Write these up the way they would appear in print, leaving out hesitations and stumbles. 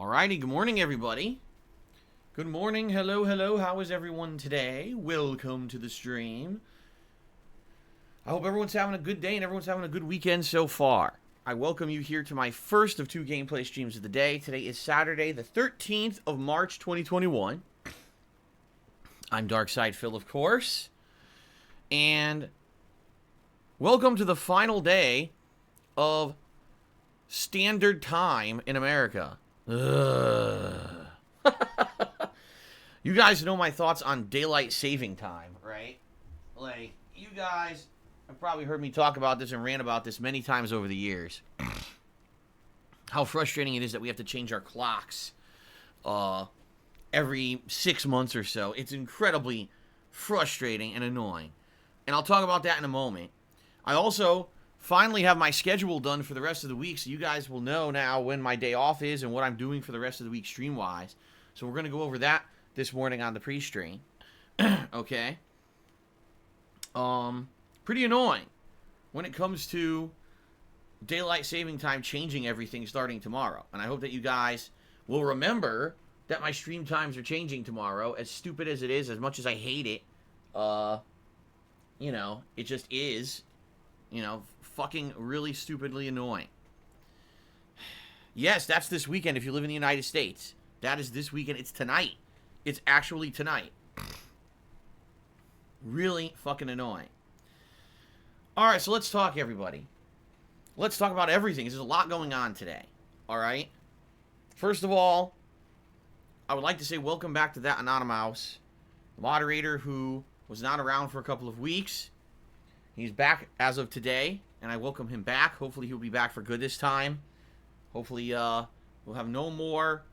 Alrighty, good morning, everybody. Good morning, hello, how is everyone today? Welcome to the stream. I hope everyone's having a good day and everyone's having a good weekend so far. I welcome you here to my first of two gameplay streams of the day. Today is Saturday, the 13th of March, 2021. I'm Darkside Phil, of course. And welcome to the final day of standard time in America. Ugh. You guys know my thoughts on daylight saving time, right? Like, you guys have probably heard me talk about this and rant about this many times over the years. How frustrating it is that we have to change our clocks every 6 months or so. It's incredibly frustrating and annoying. And I'll talk about that in a moment. I also finally have my schedule done for the rest of the week, so you guys will know now when my day off is and what I'm doing for the rest of the week stream-wise. So we're going to go over that this morning on the pre-stream. Okay? Pretty annoying when it comes to daylight saving time changing everything starting tomorrow. And I hope that you guys will remember that my stream times are changing tomorrow. As stupid as it is, as much as I hate it, you know, it just is, you know, fucking really stupidly annoying. Yes, that's this weekend if you live in the United States. That is this weekend. It's tonight. It's actually tonight. Really fucking annoying. Alright, so let's talk, everybody. Let's talk about everything. There's a lot going on today. Alright? First of all, I would like to say welcome back to that Anonymous moderator who was not around for a couple of weeks. He's back as of today, and I welcome him back. Hopefully he'll be back for good this time. Hopefully we'll have no more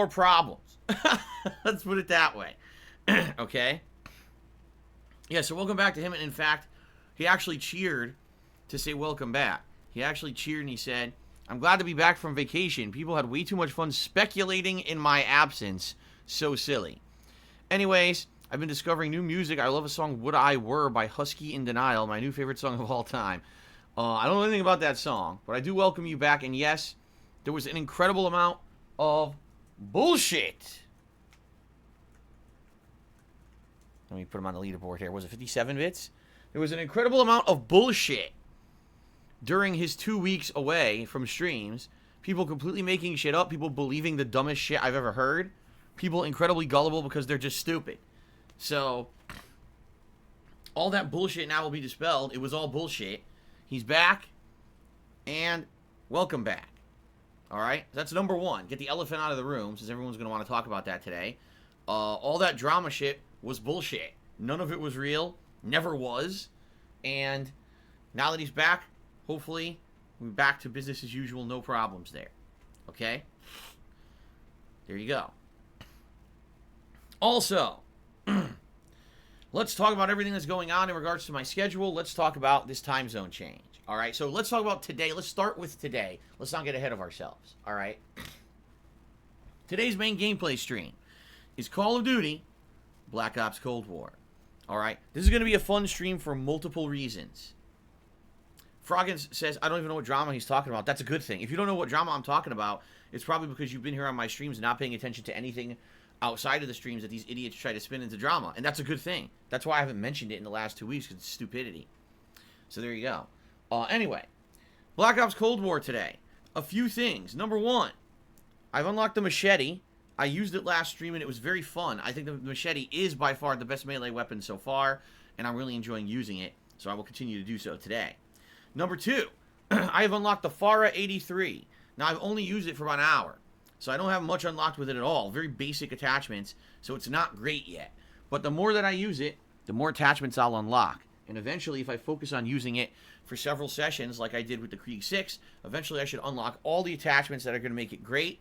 problems. Let's put it that way. Okay? Yeah, so welcome back to him. And in fact, he actually cheered to say welcome back. He actually cheered and he said, "I'm glad to be back from vacation. People had way too much fun speculating in my absence. So silly." Anyways, I've been discovering new music. I love a song, Would I Were by Husky in Denial, my new favorite song of all time. I don't know anything about that song, but I do welcome you back. And yes, there was an incredible amount of bullshit. Let me put him on the leaderboard here. Was it 57 bits? There was an incredible amount of bullshit during his 2 weeks away from streams. People completely making shit up. People believing the dumbest shit I've ever heard. People incredibly gullible because they're just stupid. So, all that bullshit now will be dispelled. It was all bullshit. He's back. And welcome back. Alright? That's number one. Get the elephant out of the room, since everyone's going to want to talk about that today. All that drama shit was bullshit. None of it was real. Never was. And now that he's back, hopefully, we're back to business as usual. No problems there. Okay? There you go. Also, let's talk about everything that's going on in regards to my schedule. Let's talk about this time zone change. All right, so let's talk about today. Let's start with today. Let's not get ahead of ourselves. All right. Today's main gameplay stream is Call of Duty Black Ops Cold War. All right. This is going to be a fun stream for multiple reasons. Froggins says, I don't even know what drama he's talking about. That's a good thing. If you don't know what drama I'm talking about, it's probably because you've been here on my streams and not paying attention to anything outside of the streams that these idiots try to spin into drama. And that's a good thing. That's why I haven't mentioned it in the last 2 weeks, because it's stupidity. So there you go. Anyway, Black Ops Cold War today. A few things. Number one, I've unlocked the machete. I used it last stream and it was very fun. I think the machete is by far the best melee weapon so far, and I'm really enjoying using it, so I will continue to do so today. Number two, I have unlocked the FARA 83. Now, I've only used it for about an hour, so I don't have much unlocked with it at all. Very basic attachments, so it's not great yet. But the more that I use it, the more attachments I'll unlock. And eventually, if I focus on using it for several sessions, like I did with the Krieg 6, eventually I should unlock all the attachments that are going to make it great.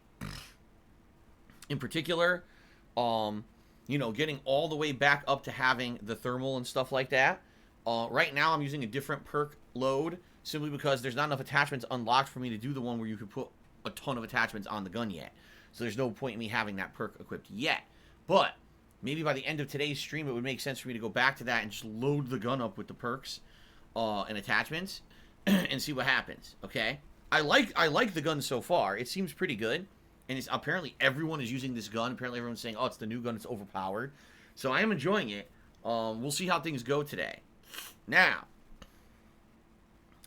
In particular, you know, getting all the way back up to having the thermal and stuff like that. Right now, I'm using a different perk load, simply because there's not enough attachments unlocked for me to do the one where you could put a ton of attachments on the gun yet. So there's no point in me having that perk equipped yet. But maybe by the end of today's stream, it would make sense for me to go back to that and just load the gun up with the perks and attachments and see what happens, okay? I like the gun so far. It seems pretty good, and it's apparently everyone is using this gun. Apparently everyone's saying, "Oh, it's the new gun. It's overpowered." So I am enjoying it. We'll see how things go today. Now,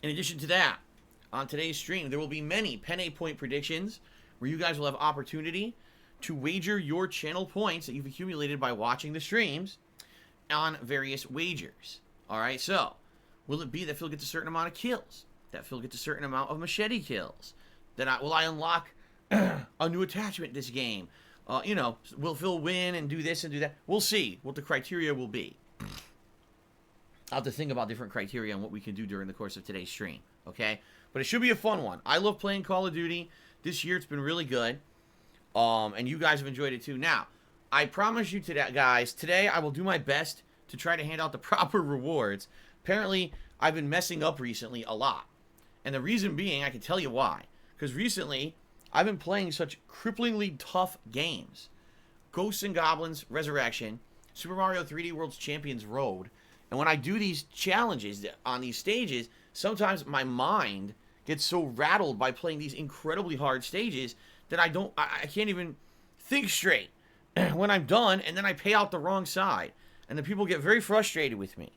in addition to that, on today's stream, there will be many Penne point predictions where you guys will have opportunity to wager your channel points that you've accumulated by watching the streams on various wagers. All right, so will it be that Phil gets a certain amount of kills? That Phil gets a certain amount of machete kills? Will I unlock a new attachment this game? Will Phil win and do this and do that? We'll see what the criteria will be. I'll have to think about different criteria and what we can do during the course of today's stream, okay? But it should be a fun one. I love playing Call of Duty. This year it's been really good, and you guys have enjoyed it too. Now, I promise you today, guys, today I will do my best to try to hand out the proper rewards. Apparently, I've been messing up recently a lot. And the reason being, I can tell you why. Because recently, I've been playing such cripplingly tough games. Ghosts and Goblins Resurrection, Super Mario 3D World's Champions Road. And when I do these challenges on these stages, sometimes my mind gets so rattled by playing these incredibly hard stages that I can't even think straight when I'm done, and then I pay out the wrong side. And the people get very frustrated with me.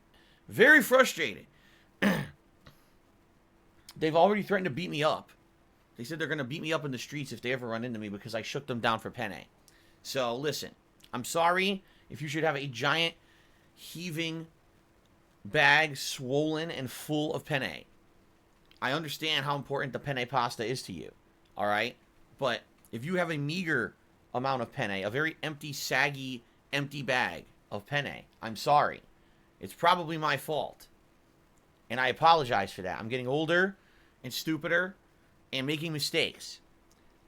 Very frustrated. They've already threatened to beat me up. They said they're going to beat me up in the streets if they ever run into me because I shook them down for Penne. So, listen. I'm sorry if you should have a giant, heaving bag swollen and full of Penne. I understand how important the Penne pasta is to you. Alright? But if you have a meager amount of Penne, a very empty, saggy, empty bag of Penne, I'm sorry. It's probably my fault. And I apologize for that. I'm getting older and stupider and making mistakes.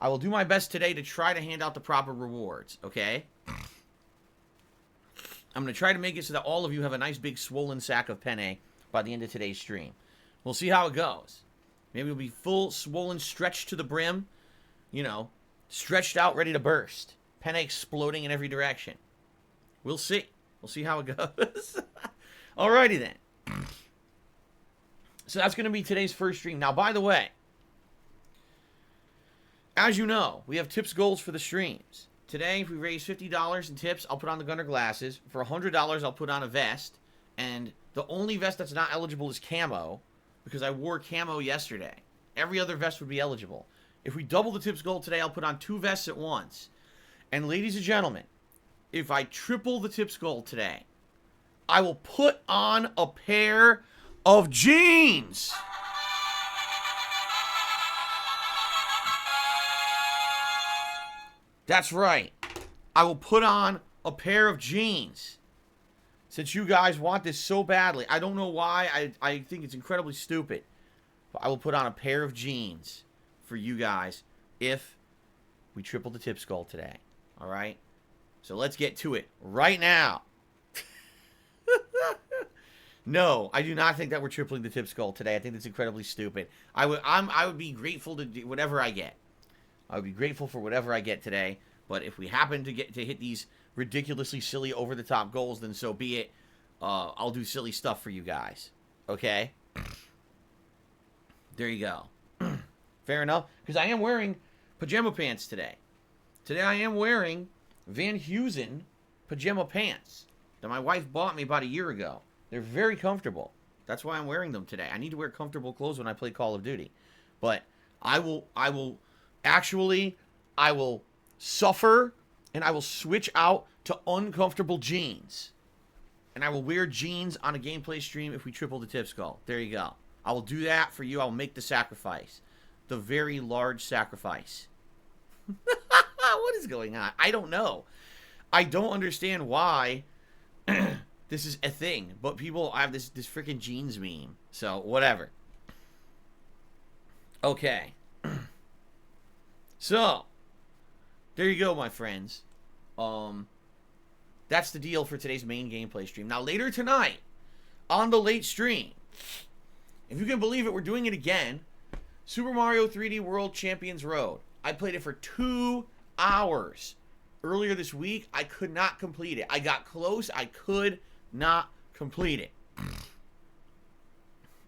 I will do my best today to try to hand out the proper rewards, okay? I'm going to try to make it so that all of you have a nice big swollen sack of Penne by the end of today's stream. We'll see how it goes. Maybe it'll be full, swollen, stretched to the brim. Stretched out, ready to burst. Penne exploding in every direction. We'll see. We'll see how it goes. Alrighty then. So that's going to be today's first stream. Now, by the way, as you know, we have tips goals for the streams. Today, if we raise $50 in tips, I'll put on the Gunner glasses. For $100, I'll put on a vest. And the only vest that's not eligible is camo, because I wore camo yesterday. Every other vest would be eligible. If we double the tips goal today, I'll put on 2 vests at once. And ladies and gentlemen, if I triple the tips goal today, I will put on a pair of jeans. That's right. I will put on a pair of jeans. Since you guys want this so badly. I don't know why. I think it's incredibly stupid. But I will put on a pair of jeans for you guys if we triple the tips goal today. Alright? So let's get to it right now. No, I do not think that we're tripling the tips goal today. I think that's incredibly stupid. I would be grateful to do whatever I get. I would be grateful for whatever I get today. But if we happen to hit these ridiculously silly over-the-top goals, then so be it. I'll do silly stuff for you guys. Okay? There you go. Fair enough. Because I am wearing pajama pants today. Today I am wearing Van Heusen pajama pants that my wife bought me about a year ago. They're very comfortable. That's why I'm wearing them today. I need to wear comfortable clothes when I play Call of Duty. But I will suffer, and I will switch out to uncomfortable jeans. And I will wear jeans on a gameplay stream if we triple the tips goal. There you go. I will do that for you. I will make the sacrifice. The very large sacrifice. What is going on? I don't know. I don't understand why this is a thing. But people have this freaking jeans meme. So, whatever. Okay. So, there you go, my friends. That's the deal for today's main gameplay stream. Now, later tonight, on the late stream, if you can believe it, we're doing it again. Super Mario 3D World Champions Road. I played it for 2 hours. Earlier this week, I could not complete it. I got close. I could not complete it.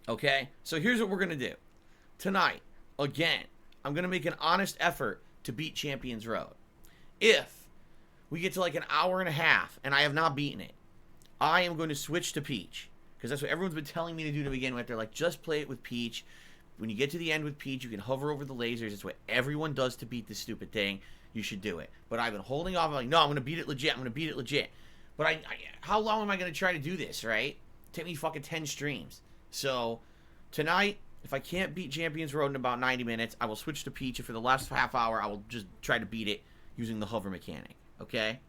Okay? So here's what we're going to do. Tonight, again, I'm going to make an honest effort to beat Champions Road. If we get to like an hour and a half and I have not beaten it, I am going to switch to Peach. Because that's what everyone's been telling me to do to begin with. They're like, just play it with Peach. When you get to the end with Peach, you can hover over the lasers. It's what everyone does to beat this stupid thing. You should do it. But I've been holding off. I'm like, no, I'm going to beat it legit. I'm going to beat it legit. But how long am I going to try to do this, right? Take me fucking 10 streams. So, tonight, if I can't beat Champions Road in about 90 minutes, I will switch to Peach. And for the last half hour, I will just try to beat it using the hover mechanic. Okay?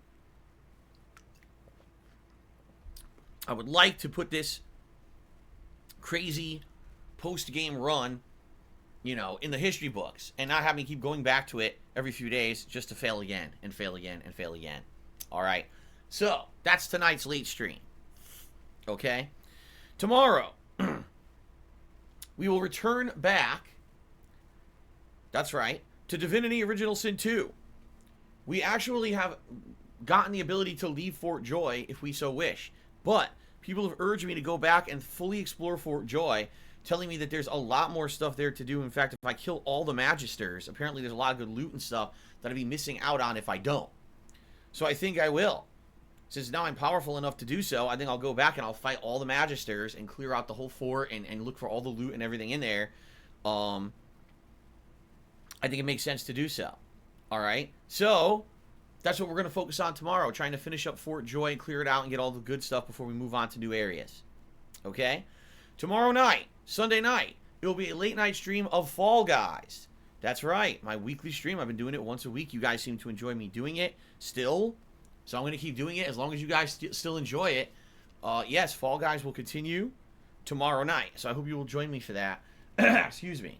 I would like to put this crazy post-game run, you know, in the history books and not have me keep going back to it every few days just to fail again and fail again and fail again. All right. So, that's tonight's late stream. Okay? Tomorrow, we will return back, that's right, to Divinity Original Sin 2. We actually have gotten the ability to leave Fort Joy if we so wish. But people have urged me to go back and fully explore Fort Joy, telling me that there's a lot more stuff there to do. In fact, if I kill all the Magisters, apparently there's a lot of good loot and stuff that I'd be missing out on if I don't. So I think I will. Since now I'm powerful enough to do so, I think I'll go back and I'll fight all the Magisters and clear out the whole fort and look for all the loot and everything in there. I think it makes sense to do so. Alright? So, that's what we're going to focus on tomorrow, trying to finish up Fort Joy and clear it out and get all the good stuff before we move on to new areas. Okay? Tomorrow night, Sunday night, it will be a late night stream of Fall Guys. That's right, my weekly stream. I've been doing it once a week. You guys seem to enjoy me doing it still, so I'm going to keep doing it as long as you guys still enjoy it. Yes, Fall Guys will continue tomorrow night, so I hope you will join me for that. Excuse me.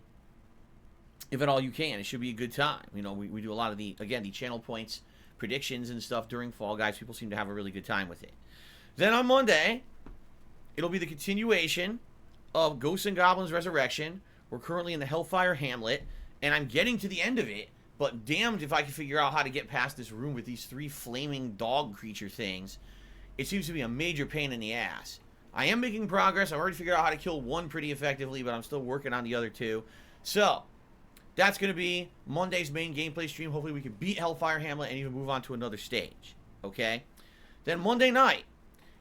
If at all you can, it should be a good time. You know, we do a lot of the channel points predictions and stuff during Fall Guys. People seem to have a really good time with it. Then on Monday, it'll be the continuation of Ghosts and Goblins Resurrection. We're currently in the Hellfire Hamlet, and I'm getting to the end of it, but damned if I can figure out how to get past this room with these 3 flaming dog creature things. It seems to be a major pain in the ass. I am making progress. I've already figured out how to kill one pretty effectively, but I'm still working on the other 2. So, that's going to be Monday's main gameplay stream. Hopefully we can beat Hellfire Hamlet and even move on to another stage. Okay? Then Monday night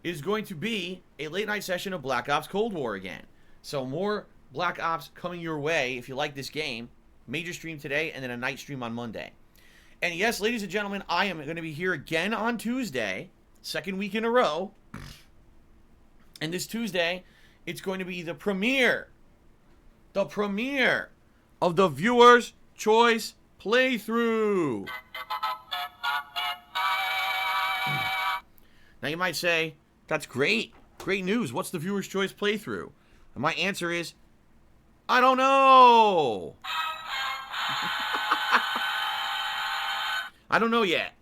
is going to be a late night session of Black Ops Cold War again. So more Black Ops coming your way if you like this game. Major stream today and then a night stream on Monday. And yes, ladies and gentlemen, I am going to be here again on Tuesday. Second week in a row. And this Tuesday, it's going to be the premiere. The premiere of the Viewer's Choice Playthrough. Now you might say, that's great. Great news. What's the Viewer's Choice Playthrough? And my answer is, I don't know. I don't know yet.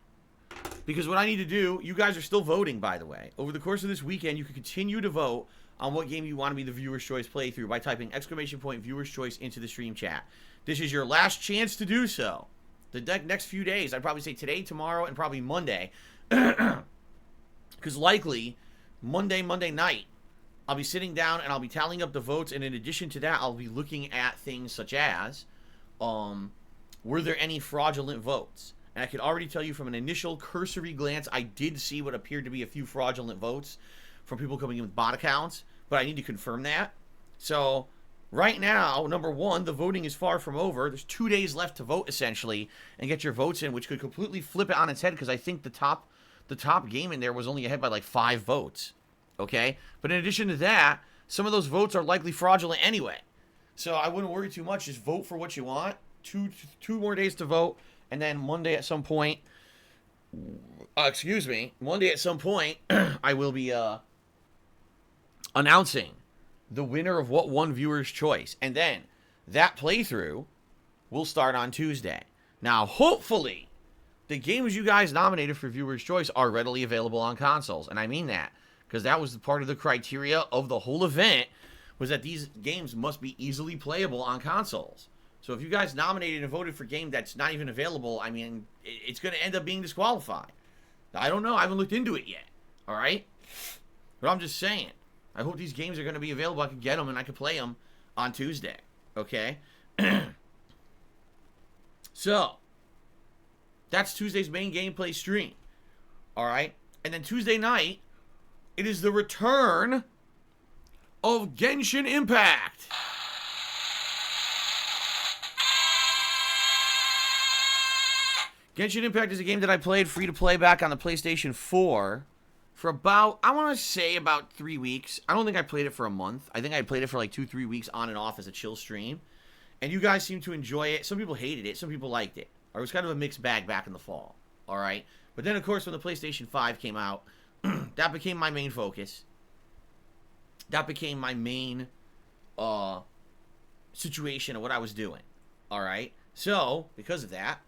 Because what I need to do, you guys are still voting, by the way. Over the course of this weekend, you can continue to vote on what game you want to be the Viewer's Choice Playthrough by typing !Viewer's Choice into the stream chat. This is your last chance to do so. The next few days, I'd probably say today, tomorrow, and probably Monday. Because likely, Monday night, I'll be sitting down and I'll be tallying up the votes. And in addition to that, I'll be looking at things such as, were there any fraudulent votes? And I could already tell you from an initial cursory glance, I did see what appeared to be a few fraudulent votes from people coming in with bot accounts. But I need to confirm that. So, right now, number one, the voting is far from over. There's 2 days left to vote, essentially, and get your votes in, which could completely flip it on its head, because I think the top game in there was only ahead by like 5 votes. Okay? But in addition to that, some of those votes are likely fraudulent anyway. So I wouldn't worry too much. Just vote for what you want. Two more days to vote. And then Monday at some point, Monday at some point, I will be announcing the winner of what won Viewer's Choice. And then that playthrough will start on Tuesday. Now, hopefully, the games you guys nominated for Viewer's Choice are readily available on consoles. And I mean that, because that was part of the criteria of the whole event, was that these games must be easily playable on consoles. So if you guys nominated and voted for a game that's not even available, I mean, it's going to end up being disqualified. I don't know. I haven't looked into it yet. All right? But I'm just saying. I hope these games are going to be available. I can get them and I can play them on Tuesday. Okay? So, that's Tuesday's main gameplay stream. Alright? And then Tuesday night, it is the return of Genshin Impact. Genshin Impact is a game that I played free to play back on the PlayStation 4 for about, I want to say about 3 weeks. I don't think I played it for a month. I think I played it for like 2-3 weeks on and off as a chill stream. And you guys seem to enjoy it. Some people hated it. Some people liked it. Or it was kind of a mixed bag back in the fall. Alright? But then, of course, when the PlayStation 5 came out, that became my main focus. That became my main situation of what I was doing. Alright? So, because of that,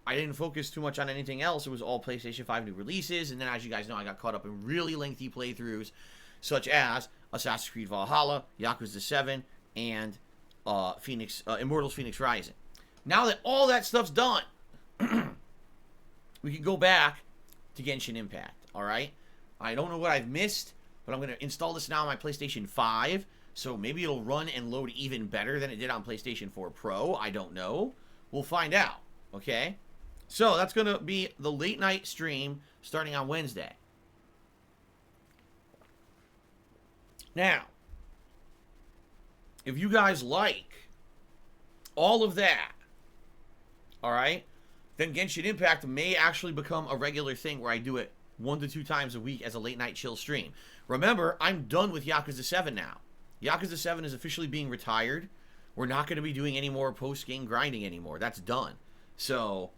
I didn't focus too much on anything else. It was all PlayStation 5 new releases. And then, as you guys know, I got caught up in really lengthy playthroughs, such as Assassin's Creed Valhalla, Yakuza 7, and Immortals Phoenix Rising. Now that all that stuff's done, we can go back to Genshin Impact, alright? I don't know what I've missed, but I'm going to install this now on my PlayStation 5, so maybe it'll run and load even better than it did on PlayStation 4 Pro. I don't know. We'll find out, okay? So, that's going to be the late night stream starting on Wednesday. Now, if you guys like all of that, alright, then Genshin Impact may actually become a regular thing where I do it 1 to 2 times a week as a late night chill stream. Remember, I'm done with Yakuza 7 now. Yakuza 7 is officially being retired. We're not going to be doing any more post-game grinding anymore. That's done. So,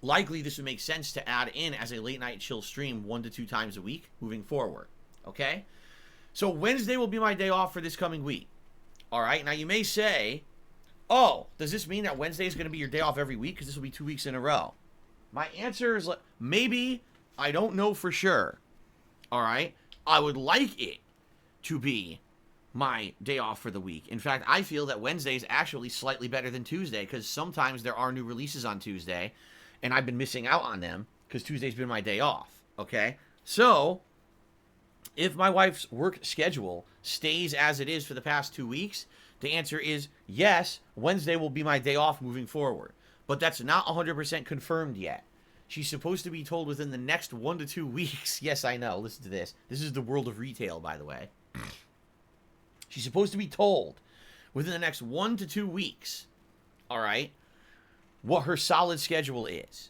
likely this would make sense to add in as a late night chill stream 1 to 2 times a week moving forward. Okay? So, Wednesday will be my day off for this coming week. Alright? Now, you may say, oh, does this mean that Wednesday is going to be your day off every week? Because this will be 2 weeks in a row. My answer is maybe. I don't know for sure. Alright? I would like it to be my day off for the week. In fact, I feel that Wednesday is actually slightly better than Tuesday because sometimes there are new releases on Tuesday and I've been missing out on them because Tuesday's been my day off. Okay? So, if my wife's work schedule stays as it is for the past 2 weeks, the answer is yes, Wednesday will be my day off moving forward. But that's not 100% confirmed yet. She's supposed to be told within the next 1 to 2 weeks. Yes, I know. Listen to this. This is the world of retail, by the way. She's supposed to be told within the next 1 to 2 weeks, all right, what her solid schedule is.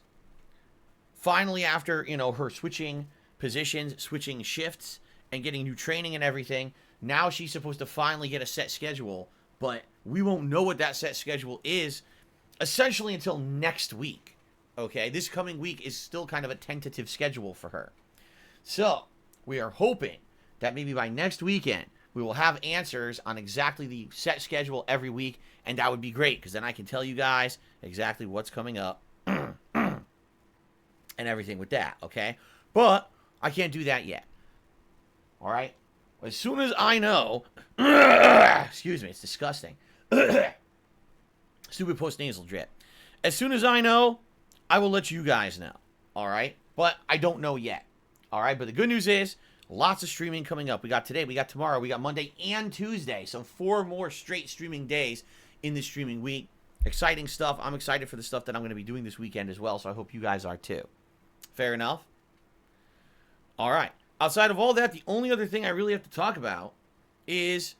Finally, after, her switching positions, switching shifts, and getting new training and everything, now she's supposed to finally get a set schedule, but we won't know what that set schedule is essentially until next week. Okay, this coming week is still kind of a tentative schedule for her. So, we are hoping that maybe by next weekend, we will have answers on exactly the set schedule every week, and that would be great, because then I can tell you guys exactly what's coming up and everything with that, okay? But I can't do that yet. All right? As soon as I know, excuse me, it's disgusting. Stupid post-nasal drip. As soon as I know, I will let you guys know, all right? But I don't know yet, all right? But the good news is, lots of streaming coming up. We got today, we got tomorrow, we got Monday and Tuesday. So 4 more straight streaming days in this streaming week. Exciting stuff. I'm excited for the stuff that I'm going to be doing this weekend as well, so I hope you guys are too. Fair enough? All right. Outside of all that, the only other thing I really have to talk about is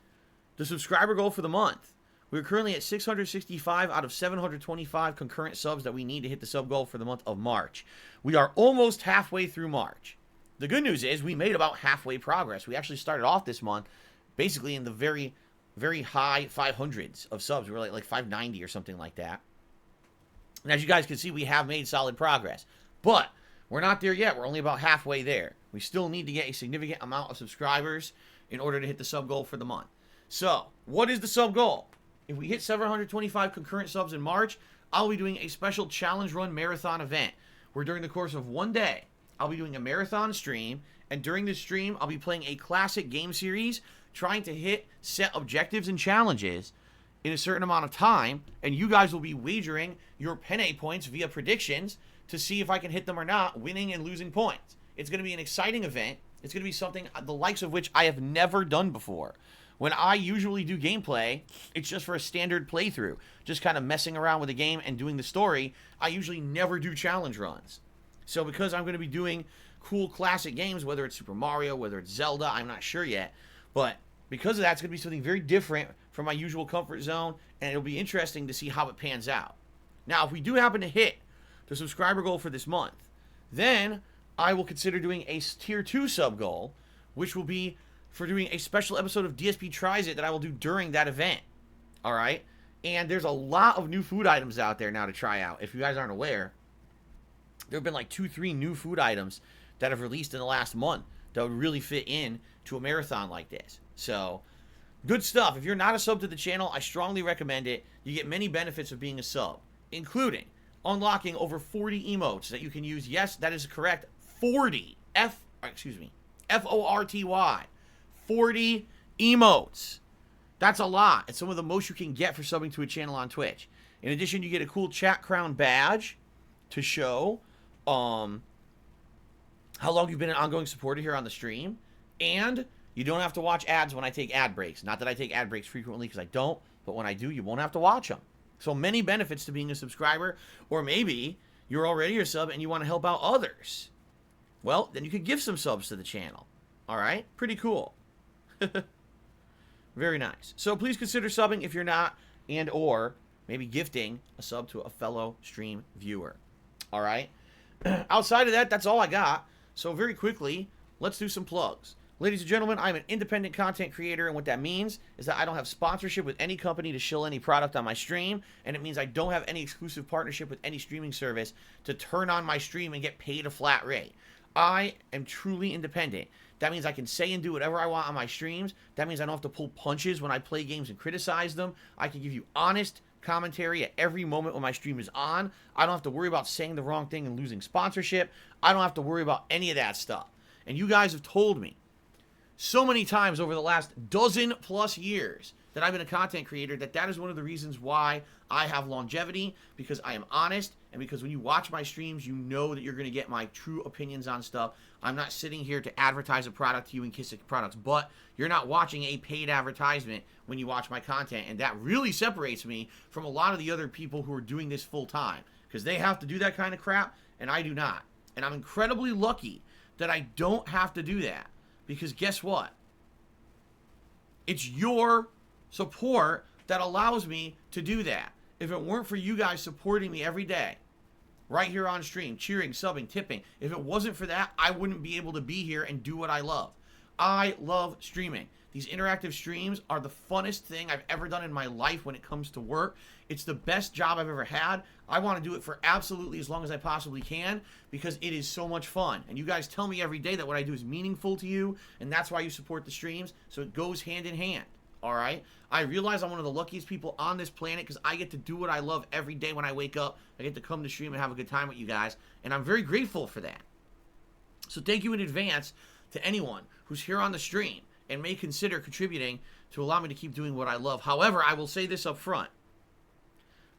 the subscriber goal for the month. We're currently at 665 out of 725 concurrent subs that we need to hit the sub goal for the month of March. We are almost halfway through March. The good news is we made about halfway progress. We actually started off this month basically in the very, very high 500s of subs. We were like 590 or something like that. And as you guys can see, we have made solid progress. But we're not there yet. We're only about halfway there. We still need to get a significant amount of subscribers in order to hit the sub goal for the month. So, what is the sub goal? If we hit 725 concurrent subs in March, I'll be doing a special challenge run marathon event where during the course of one day, I'll be doing a marathon stream, and during this stream, I'll be playing a classic game series, trying to hit set objectives and challenges in a certain amount of time, and you guys will be wagering your penne points via predictions to see if I can hit them or not, winning and losing points. It's going to be an exciting event. It's going to be something the likes of which I have never done before. When I usually do gameplay, it's just for a standard playthrough, just kind of messing around with the game and doing the story. I usually never do challenge runs. So because I'm going to be doing cool classic games, whether it's Super Mario, whether it's Zelda, I'm not sure yet, but because of that, it's going to be something very different from my usual comfort zone, and it'll be interesting to see how it pans out. Now, if we do happen to hit the subscriber goal for this month, then I will consider doing a tier 2 sub goal, which will be for doing a special episode of DSP Tries It that I will do during that event. All right? And there's a lot of new food items out there now to try out. If you guys aren't aware, there have been like 2-3 new food items that have released in the last month that would really fit in to a marathon like this. So, good stuff. If you're not a sub to the channel, I strongly recommend it. You get many benefits of being a sub, including unlocking over 40 emotes that you can use. Yes, that is correct. 40. F-O-R-T-Y. 40 emotes. That's a lot. It's some of the most you can get for subbing to a channel on Twitch. In addition, you get a cool chat crown badge to show how long you've been an ongoing supporter here on the stream. And you don't have to watch ads when I take ad breaks. Not that I take ad breaks frequently, because I don't. But when I do, you won't have to watch them. So many benefits to being a subscriber. Or maybe you're already a sub and you want to help out others. Well, then you could give some subs to the channel. All right? Pretty cool. Very nice. So please consider subbing if you're not, and or maybe gifting a sub to a fellow stream viewer. All right? Outside of that, that's all I got. So very quickly, let's do some plugs. Ladies and gentlemen, I'm an independent content creator, and what that means is that I don't have sponsorship with any company to shill any product on my stream, and it means I don't have any exclusive partnership with any streaming service to turn on my stream and get paid a flat rate. I am truly independent. That means I can say and do whatever I want on my streams. That means I don't have to pull punches when I play games and criticize them. I can give you honest commentary at every moment when my stream is on. I don't have to worry about saying the wrong thing and losing sponsorship. I don't have to worry about any of that stuff. And you guys have told me so many times over the last dozen plus years that I've been a content creator that is one of the reasons why I have longevity, because I am honest, and because when you watch my streams, you know that you're going to get my true opinions on stuff. I'm not sitting here to advertise a product to you and kiss a product's butt. You're not watching a paid advertisement when you watch my content, and that really separates me from a lot of the other people who are doing this full time, because they have to do that kind of crap, and I do not. And I'm incredibly lucky that I don't have to do that, because guess what? It's your support that allows me to do that. If it weren't for you guys supporting me every day, right here on stream, cheering, subbing, tipping, if it wasn't for that, I wouldn't be able to be here and do what I love. I love streaming. These interactive streams are the funnest thing I've ever done in my life when it comes to work. It's the best job I've ever had. I want to do it for absolutely as long as I possibly can, because it is so much fun. And you guys tell me every day that what I do is meaningful to you, and that's why you support the streams, so it goes hand in hand. All right? I realize I'm one of the luckiest people on this planet, because I get to do what I love every day when I wake up. I get to come to stream and have a good time with you guys, and I'm very grateful for that. So thank you in advance to anyone who's here on the stream and may consider contributing to allow me to keep doing what I love. However, I will say this up front.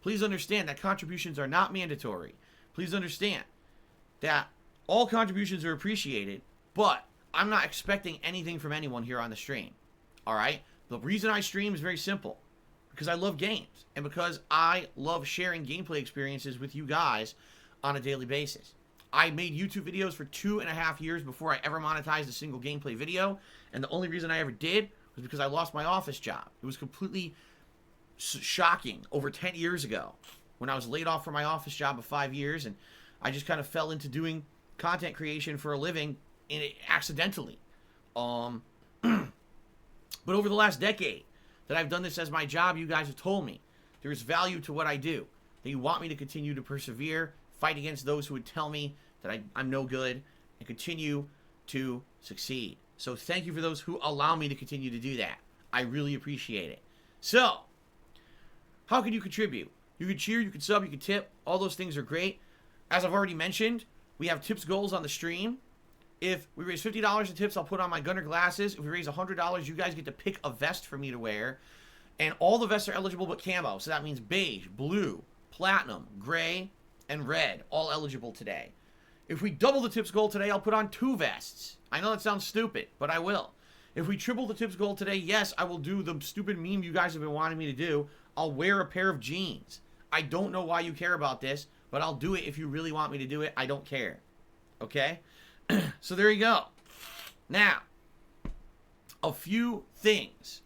Please understand that contributions are not mandatory. Please understand that all contributions are appreciated, but I'm not expecting anything from anyone here on the stream. All right? The reason I stream is very simple. Because I love games. And because I love sharing gameplay experiences with you guys on a daily basis. I made YouTube videos for 2.5 years before I ever monetized a single gameplay video. And the only reason I ever did was because I lost my office job. It was completely shocking over 10 years ago when I was laid off from my office job of 5 years. And I just kind of fell into doing content creation for a living accidentally. But over the last decade that I've done this as my job, you guys have told me there is value to what I do. That you want me to continue to persevere, fight against those who would tell me that I'm no good, and continue to succeed. So thank you for those who allow me to continue to do that. I really appreciate it. So, how can you contribute? You can cheer, you can sub, you can tip. All those things are great. As I've already mentioned, we have tips goals on the stream. If we raise $50 in tips, I'll put on my gunner glasses. If we raise $100, you guys get to pick a vest for me to wear. And all the vests are eligible but camo. So that means beige, blue, platinum, gray, and red. All eligible today. If we double the tips goal today, I'll put on 2 vests. I know that sounds stupid, but I will. If we triple the tips goal today, yes, I will do the stupid meme you guys have been wanting me to do. I'll wear a pair of jeans. I don't know why you care about this, but I'll do it if you really want me to do it. I don't care. Okay? So there you go. Now, a few things,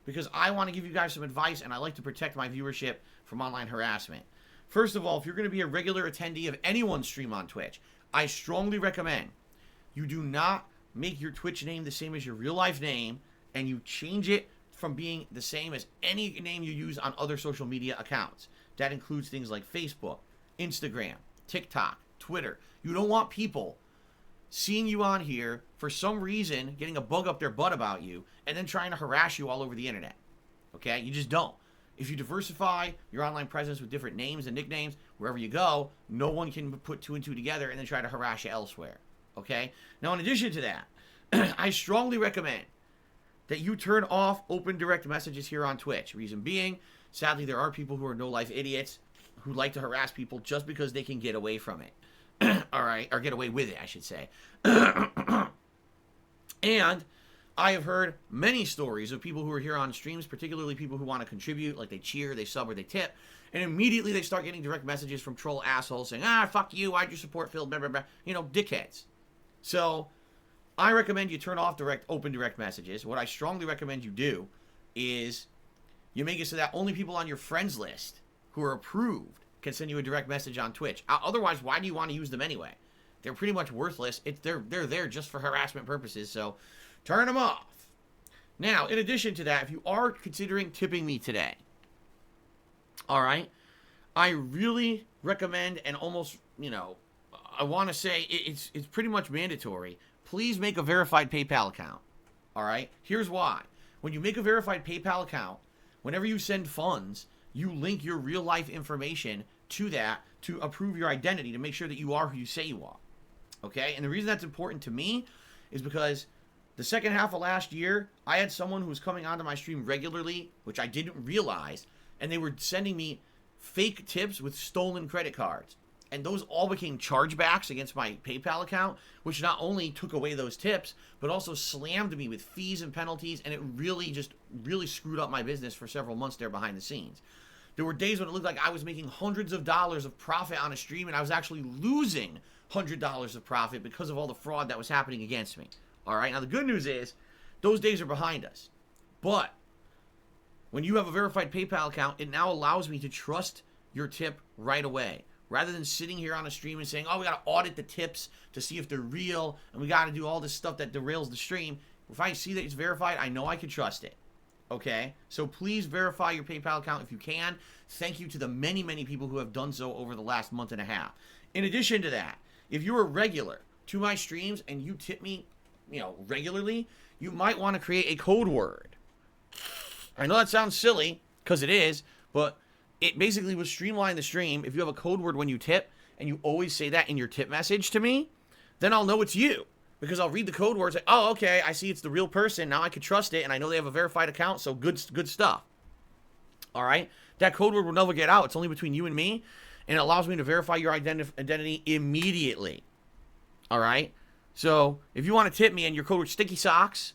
because I want to give you guys some advice and I like to protect my viewership from online harassment. First of all, if you're going to be a regular attendee of anyone's stream on Twitch, I strongly recommend you do not make your Twitch name the same as your real life name, and you change it from being the same as any name you use on other social media accounts. That includes things like Facebook, Instagram, TikTok, Twitter. You don't want people seeing you on here for some reason, getting a bug up their butt about you, and then trying to harass you all over the internet. Okay? You just don't. If you diversify your online presence with different names and nicknames, wherever you go, no one can put two and two together and then try to harass you elsewhere. Okay? Now, in addition to that, I strongly recommend that you turn off open direct messages here on Twitch. Reason being, sadly, there are people who are no-life idiots who like to harass people just because they can get away from it. All right? Or get away with it, I should say. And I have heard many stories of people who are here on streams, particularly people who want to contribute, like they cheer, they sub, or they tip, and immediately they start getting direct messages from troll assholes saying, fuck you, why'd you support Phil, blah, blah, blah. You know, dickheads. So, I recommend you turn off open direct messages. What I strongly recommend you do is you make it so that only people on your friends list who are approved can send you a direct message on Twitch. Otherwise, why do you want to use them anyway? They're pretty much worthless. They're there just for harassment purposes, so turn them off. Now, in addition to that, if you are considering tipping me today, all right, I really recommend, and almost, I want to say it's pretty much mandatory. Please make a verified PayPal account. All right? Here's why. When you make a verified PayPal account, whenever you send funds, you link your real life information to that to approve your identity, to make sure that you are who you say you are. Okay? And the reason that's important to me is because the second half of last year, I had someone who was coming onto my stream regularly, which I didn't realize, and they were sending me fake tips with stolen credit cards. And those all became chargebacks against my PayPal account, which not only took away those tips, but also slammed me with fees and penalties, and it really screwed up my business for several months there behind the scenes. There were days when it looked like I was making hundreds of dollars of profit on a stream, and I was actually losing $100 of profit because of all the fraud that was happening against me. All right, now the good news is those days are behind us. But when you have a verified PayPal account, it now allows me to trust your tip right away. Rather than sitting here on a stream and saying, we got to audit the tips to see if they're real, and we got to do all this stuff that derails the stream. If I see that it's verified, I know I can trust it. Okay? So please verify your PayPal account if you can. Thank you to the many, many people who have done so over the last month and a half. In addition to that, if you're a regular to my streams and you tip me, regularly, you might want to create a code word. I know that sounds silly, because it is, but it basically will streamline the stream. If you have a code word when you tip, and you always say that in your tip message to me, then I'll know it's you. Because I'll read the code word and say, okay, I see it's the real person. Now I can trust it, and I know they have a verified account, so good stuff. All right? That code word will never get out. It's only between you and me, and it allows me to verify your identity immediately. All right? So, if you want to tip me and your code word Stinky Socks,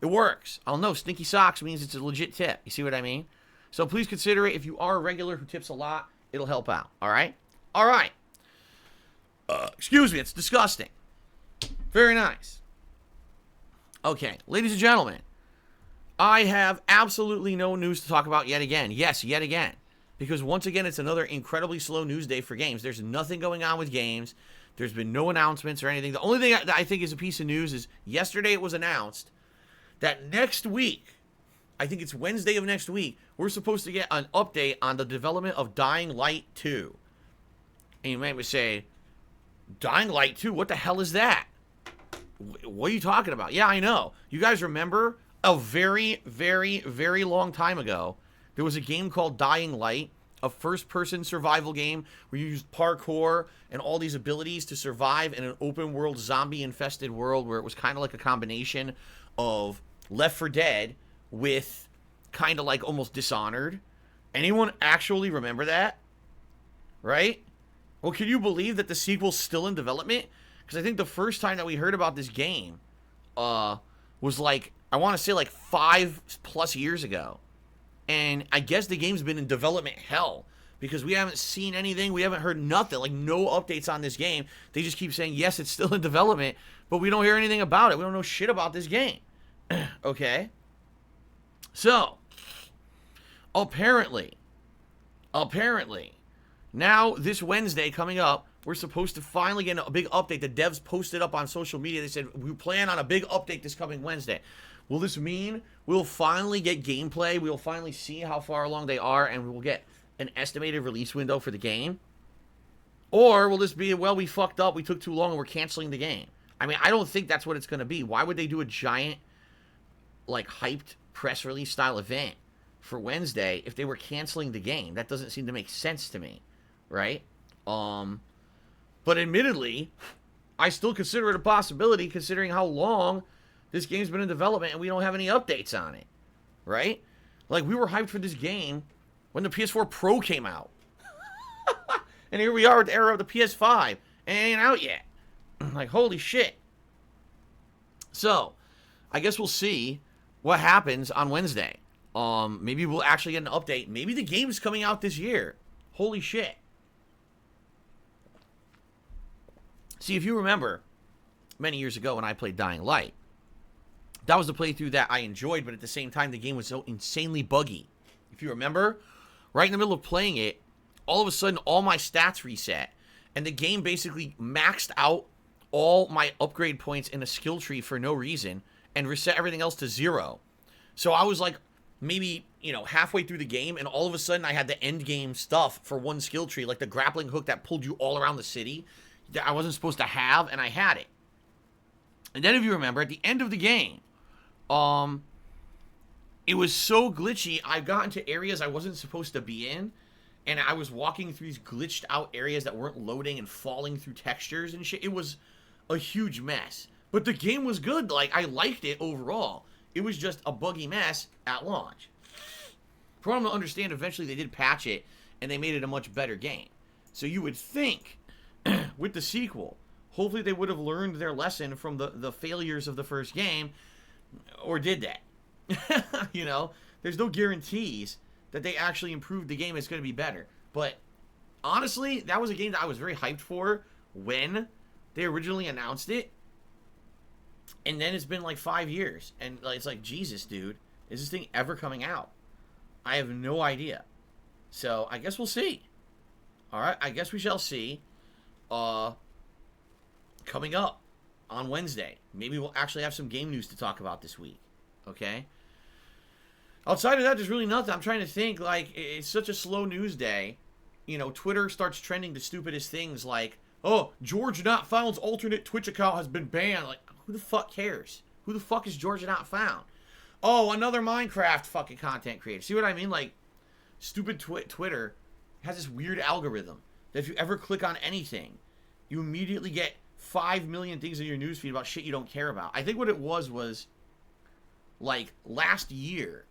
it works. I'll know Stinky Socks means it's a legit tip. You see what I mean? So please consider it. If you are a regular who tips a lot, it'll help out. All right? All right. Excuse me. It's disgusting. Very nice. Okay. Ladies and gentlemen, I have absolutely no news to talk about yet again. Yes, yet again. Because once again, it's another incredibly slow news day for games. There's nothing going on with games. There's been no announcements or anything. The only thing that I think is a piece of news is yesterday it was announced that next week, I think it's Wednesday of next week, we're supposed to get an update on the development of Dying Light 2. And you might say, Dying Light 2? What the hell is that? What are you talking about? Yeah, I know. You guys remember a very, very, very long time ago, there was a game called Dying Light, a first-person survival game where you used parkour and all these abilities to survive in an open-world, zombie-infested world where it was kind of like a combination of Left 4 Dead with kind of like almost Dishonored. Anyone actually remember that? Right? Well, can you believe that the sequel's still in development? Because I think the first time that we heard about this game was like, I want to say like 5+ years ago. And I guess the game's been in development hell because we haven't seen anything. We haven't heard nothing, like no updates on this game. They just keep saying, yes, it's still in development, but we don't hear anything about it. We don't know shit about this game. Okay? So, apparently, now this Wednesday coming up, we're supposed to finally get a big update. The devs posted up on social media. They said, we plan on a big update this coming Wednesday. Will this mean we'll finally get gameplay? We'll finally see how far along they are, and we will get an estimated release window for the game? Or will this be, well, we fucked up, we took too long, and we're canceling the game? I mean, I don't think that's what it's going to be. Why would they do a giant, like, hyped press release style event for Wednesday if they were canceling the game? That doesn't seem to make sense to me, right? But admittedly, I still consider it a possibility considering how long this game's been in development and we don't have any updates on it, right? Like, we were hyped for this game when the PS4 Pro came out. And here we are at the era of the PS5. And it ain't out yet. Like, holy shit. So, I guess we'll see what happens on Wednesday. Maybe we'll actually get an update. Maybe the game's coming out this year. Holy shit. See, if you remember, many years ago when I played Dying Light, that was the playthrough that I enjoyed, but at the same time, the game was so insanely buggy. If you remember, right in the middle of playing it, all of a sudden, all my stats reset, and the game basically maxed out all my upgrade points in a skill tree for no reason, and reset everything else to 0. So I was like, maybe, halfway through the game, and all of a sudden, I had the end game stuff for one skill tree, like the grappling hook that pulled you all around the city, that I wasn't supposed to have, and I had it. And then if you remember, at the end of the game, it was so glitchy, I got into areas I wasn't supposed to be in, and I was walking through these glitched out areas that weren't loading and falling through textures and shit. It was a huge mess. But the game was good. Like, I liked it overall. It was just a buggy mess at launch. For what I'm to understand, eventually they did patch it, and they made it a much better game. So you would think, with the sequel, hopefully they would have learned their lesson from the failures of the first game, or did that. There's no guarantees that they actually improved the game. It's going to be better. But honestly, that was a game that I was very hyped for when they originally announced it. And then it's been like 5 years. And it's like, Jesus, dude, is this thing ever coming out? I have no idea. So I guess we'll see. All right, I guess we shall see. Coming up on Wednesday. Maybe we'll actually have some game news to talk about this week. Okay? Outside of that, there's really nothing. I'm trying to think, like, it's such a slow news day. Twitter starts trending the stupidest things like, oh, George Not Found's alternate Twitch account has been banned. Like, who the fuck cares? Who the fuck is George Not Found? Oh, another Minecraft fucking content creator. See what I mean? Like, stupid Twitter has this weird algorithm that if you ever click on anything, you immediately get 5 million things in your newsfeed about shit you don't care about. I think what it was, like, last year,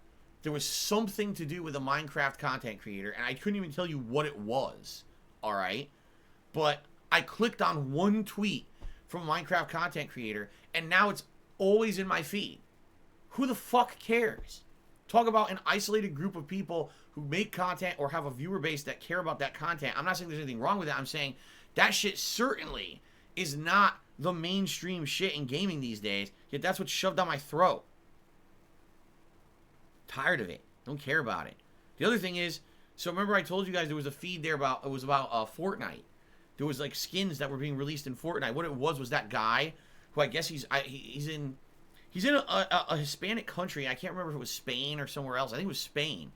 there was something to do with a Minecraft content creator, and I couldn't even tell you what it was, alright? But I clicked on one tweet from a Minecraft content creator, and now it's always in my feed. Who the fuck cares? Talk about an isolated group of people who make content or have a viewer base that care about that content. I'm not saying there's anything wrong with that. I'm saying that shit certainly is not the mainstream shit in gaming these days, yet that's what's shoved down my throat. Tired of it. Don't care about it. The other thing is, so remember I told you guys there was a feed there about, it was about Fortnite. There was like skins that were being released in Fortnite. What it was that guy who I guess he's in a Hispanic country. I can't remember if it was Spain or somewhere else. I think it was Spain.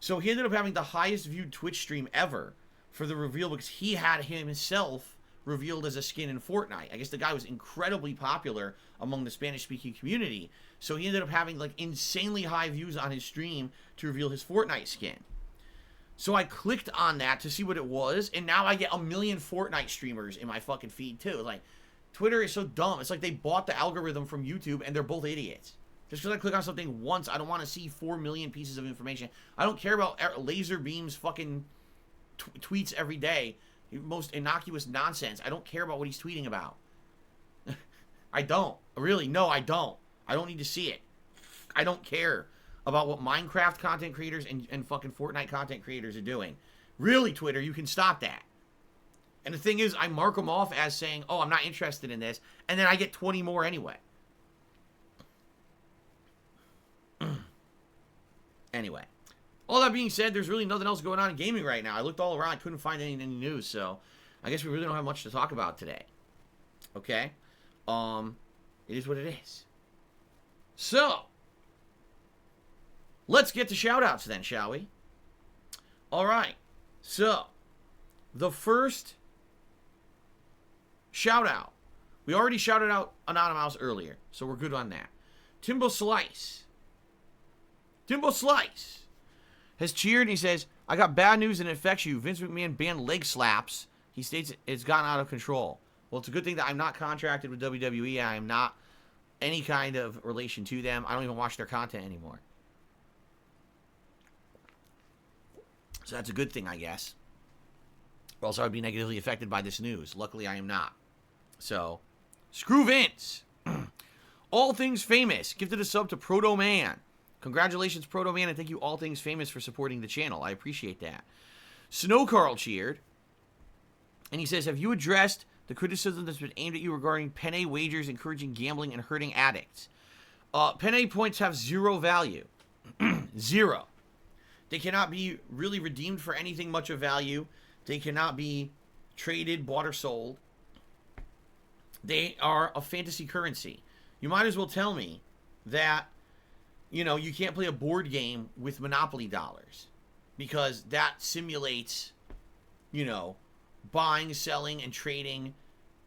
So he ended up having the highest viewed Twitch stream ever for the reveal because he had himself revealed as a skin in Fortnite. I guess the guy was incredibly popular among the Spanish-speaking community. So he ended up having like insanely high views on his stream to reveal his Fortnite skin. So I clicked on that to see what it was, and now I get a million Fortnite streamers in my fucking feed too. Like, Twitter is so dumb. It's like they bought the algorithm from YouTube, and they're both idiots. Just because I click on something once, I don't want to see 4 million pieces of information. I don't care about Laser Beam's fucking tweets every day. Most innocuous nonsense. I don't care about what he's tweeting about. I don't. Really, no, I don't. I don't need to see it. I don't care about what Minecraft content creators and fucking Fortnite content creators are doing. Really, Twitter, you can stop that. And the thing is, I mark them off as saying, oh, I'm not interested in this, and then I get 20 more anyway. Anyway. All that being said, there's really nothing else going on in gaming right now. I looked all around, I couldn't find any news, so I guess we really don't have much to talk about today. Okay? It is what it is. So, let's get to shoutouts then, shall we? Alright. So, the first shoutout. We already shouted out Anonymous earlier, so we're good on that. Timbo Slice has cheered and he says, I got bad news and it affects you. Vince McMahon banned leg slaps. He states it's gotten out of control. Well, it's a good thing that I'm not contracted with WWE. I am not any kind of relation to them. I don't even watch their content anymore. So that's a good thing, I guess. Or else I would be negatively affected by this news. Luckily, I am not. So, screw Vince. All Things Famous gifted a sub to Proto Man. Congratulations, Proto Man, and thank you, All Things Famous, for supporting the channel. I appreciate that. Snow Carl cheered. And he says, have you addressed the criticism that's been aimed at you regarding Penne wagers encouraging gambling and hurting addicts? Penne points have zero value. Zero. They cannot be really redeemed for anything much of value. They cannot be traded, bought, or sold. They are a fantasy currency. You might as well tell me that, you know, you can't play a board game with Monopoly dollars because that simulates, you know, buying, selling, and trading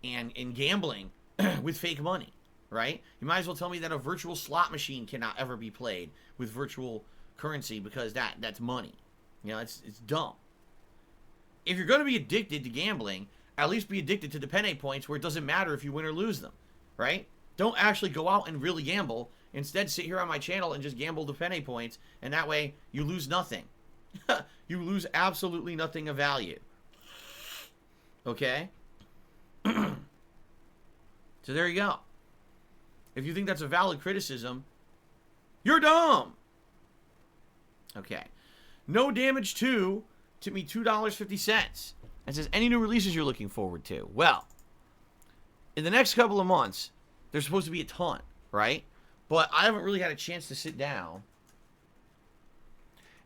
and gambling with fake money, right? You might as well tell me that a virtual slot machine cannot ever be played with virtual currency because that's money. You know, it's dumb. If you're going to be addicted to gambling, at least be addicted to the Penne points where it doesn't matter if you win or lose them, right? Don't actually go out and really gamble. Instead, sit here on my channel and just gamble the Penne points, and that way you lose nothing. You lose absolutely nothing of value. Okay? So there you go. If you think that's a valid criticism, you're dumb. Okay. No Damage 2 took me $2.50 and says, any new releases you're looking forward to? Well, in the next couple of months, there's supposed to be a ton, right? But I haven't really had a chance to sit down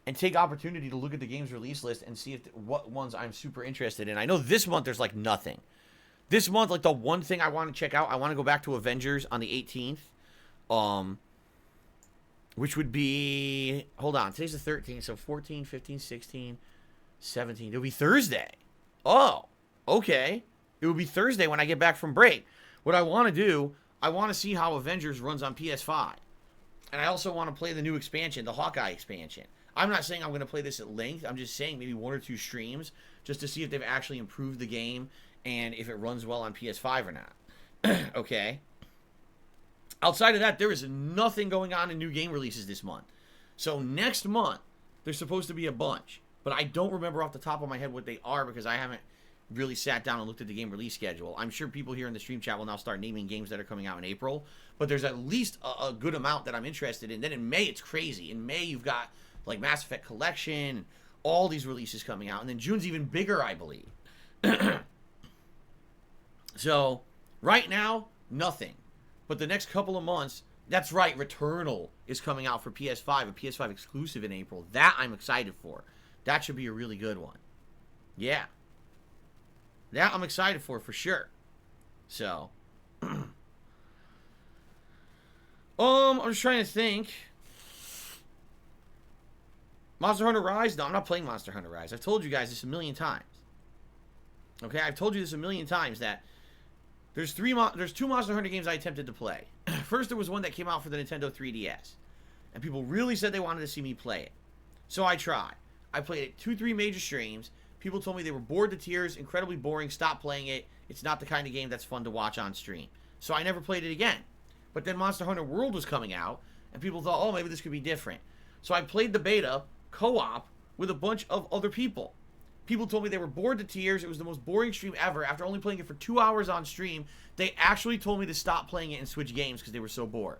and take opportunity to look at the game's release list and see what ones I'm super interested in. I know this month there's like nothing. This month, like the one thing I want to check out, I want to go back to Avengers on the 18th. Which would be, hold on, today's the 13th, so 14, 15, 16, 17. It'll be Thursday. Oh, okay. It will be Thursday when I get back from break. What I want to do, I want to see how Avengers runs on PS5. And I also want to play the new expansion, the Hawkeye expansion. I'm not saying I'm going to play this at length. I'm just saying maybe 1 or 2 streams just to see if they've actually improved the game and if it runs well on PS5 or not. Okay. Outside of that, there is nothing going on in new game releases this month. So next month, there's supposed to be a bunch. But I don't remember off the top of my head what they are because I haven't really sat down and looked at the game release schedule. I'm sure people here in the stream chat will now start naming games that are coming out in April. But there's at least a good amount that I'm interested in. Then in May, it's crazy. In May, you've got like Mass Effect Collection, all these releases coming out. And then June's even bigger, I believe. So, right now, nothing. But the next couple of months, that's right, Returnal is coming out for PS5, a PS5 exclusive in April. That I'm excited for. That should be a really good one. Yeah. That I'm excited for sure. So. I'm just trying to think. Monster Hunter Rise? No, I'm not playing Monster Hunter Rise. I've told you guys this a million times. Okay, I've told you this a million times that there's 2 Monster Hunter games I attempted to play. First, there was one that came out for the Nintendo 3DS. And people really said they wanted to see me play it. So I tried. I played it 2-3 major streams. People told me they were bored to tears, incredibly boring, stop playing it. It's not the kind of game that's fun to watch on stream. So I never played it again. But then Monster Hunter World was coming out, and people thought, oh, maybe this could be different. So I played the beta co-op with a bunch of other people. People told me they were bored to tears. It was the most boring stream ever. After only playing it for 2 hours on stream, they actually told me to stop playing it and switch games because they were so bored.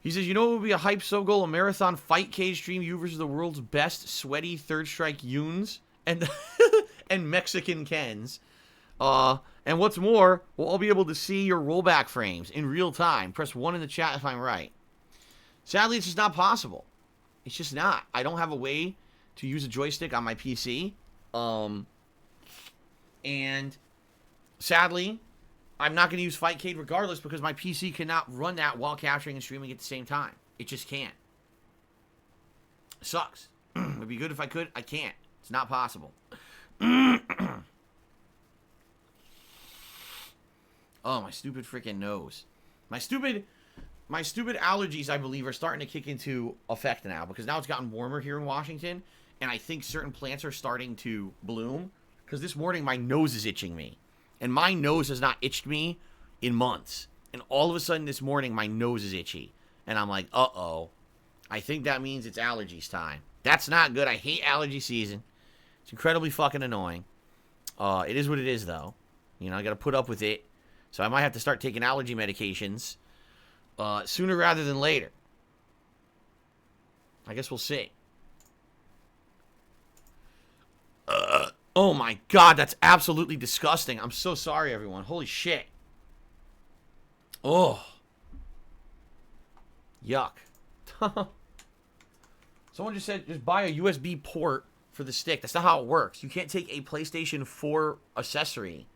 He says, you know what would be a hype sub goal? A marathon fight cage stream, you versus the world's best sweaty third strike Yuns and and Mexican Kens. And what's more, we'll all be able to see your rollback frames in real time. Press 1 in the chat if I'm right. Sadly, it's just not possible. It's just not. I don't have a way to use a joystick on my PC. And sadly, I'm not going to use Fightcade regardless because my PC cannot run that while capturing and streaming at the same time. It just can't. It sucks. It'd be good if I could. I can't. It's not possible. Oh, my stupid freaking nose. My stupid allergies, I believe, are starting to kick into effect now because now it's gotten warmer here in Washington, and I think certain plants are starting to bloom because this morning my nose is itching me. And my nose has not itched me in months. And all of a sudden this morning, my nose is itchy. And I'm like, uh-oh. I think that means it's allergies time. That's not good. I hate allergy season. It's incredibly fucking annoying. It is what it is, though. You know, I got to put up with it. So I might have to start taking allergy medications sooner rather than later. I guess we'll see. Oh my god, that's absolutely disgusting. I'm so sorry, everyone. Holy shit. Oh. Yuck. Someone just said, just buy a USB port for the stick. That's not how it works. You can't take a PlayStation 4 accessory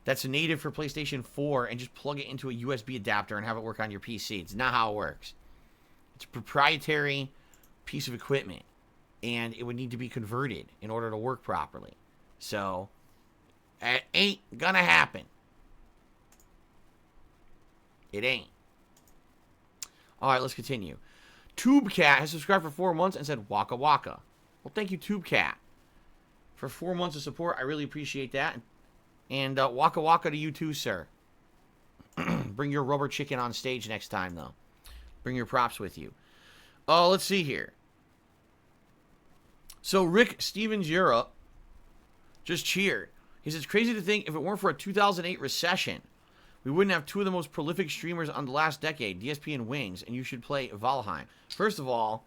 that's native for PlayStation 4 and just plug it into a USB adapter and have it work on your PC. It's not how it works. It's a proprietary piece of equipment, and it would need to be converted in order to work properly. So, it ain't gonna happen. It ain't. Alright, let's continue. TubeCat has subscribed for 4 months and said, Waka Waka. Well, thank you, TubeCat, for 4 months of support. I really appreciate that. And Waka Waka to you too, sir. Bring your rubber chicken on stage next time, though. Bring your props with you. Oh, let's see here. So, Rick Stevens Europe just cheered. He says, it's crazy to think if it weren't for a 2008 recession, we wouldn't have two of the most prolific streamers on the last decade, DSP and Wings, and you should play Valheim. First of all,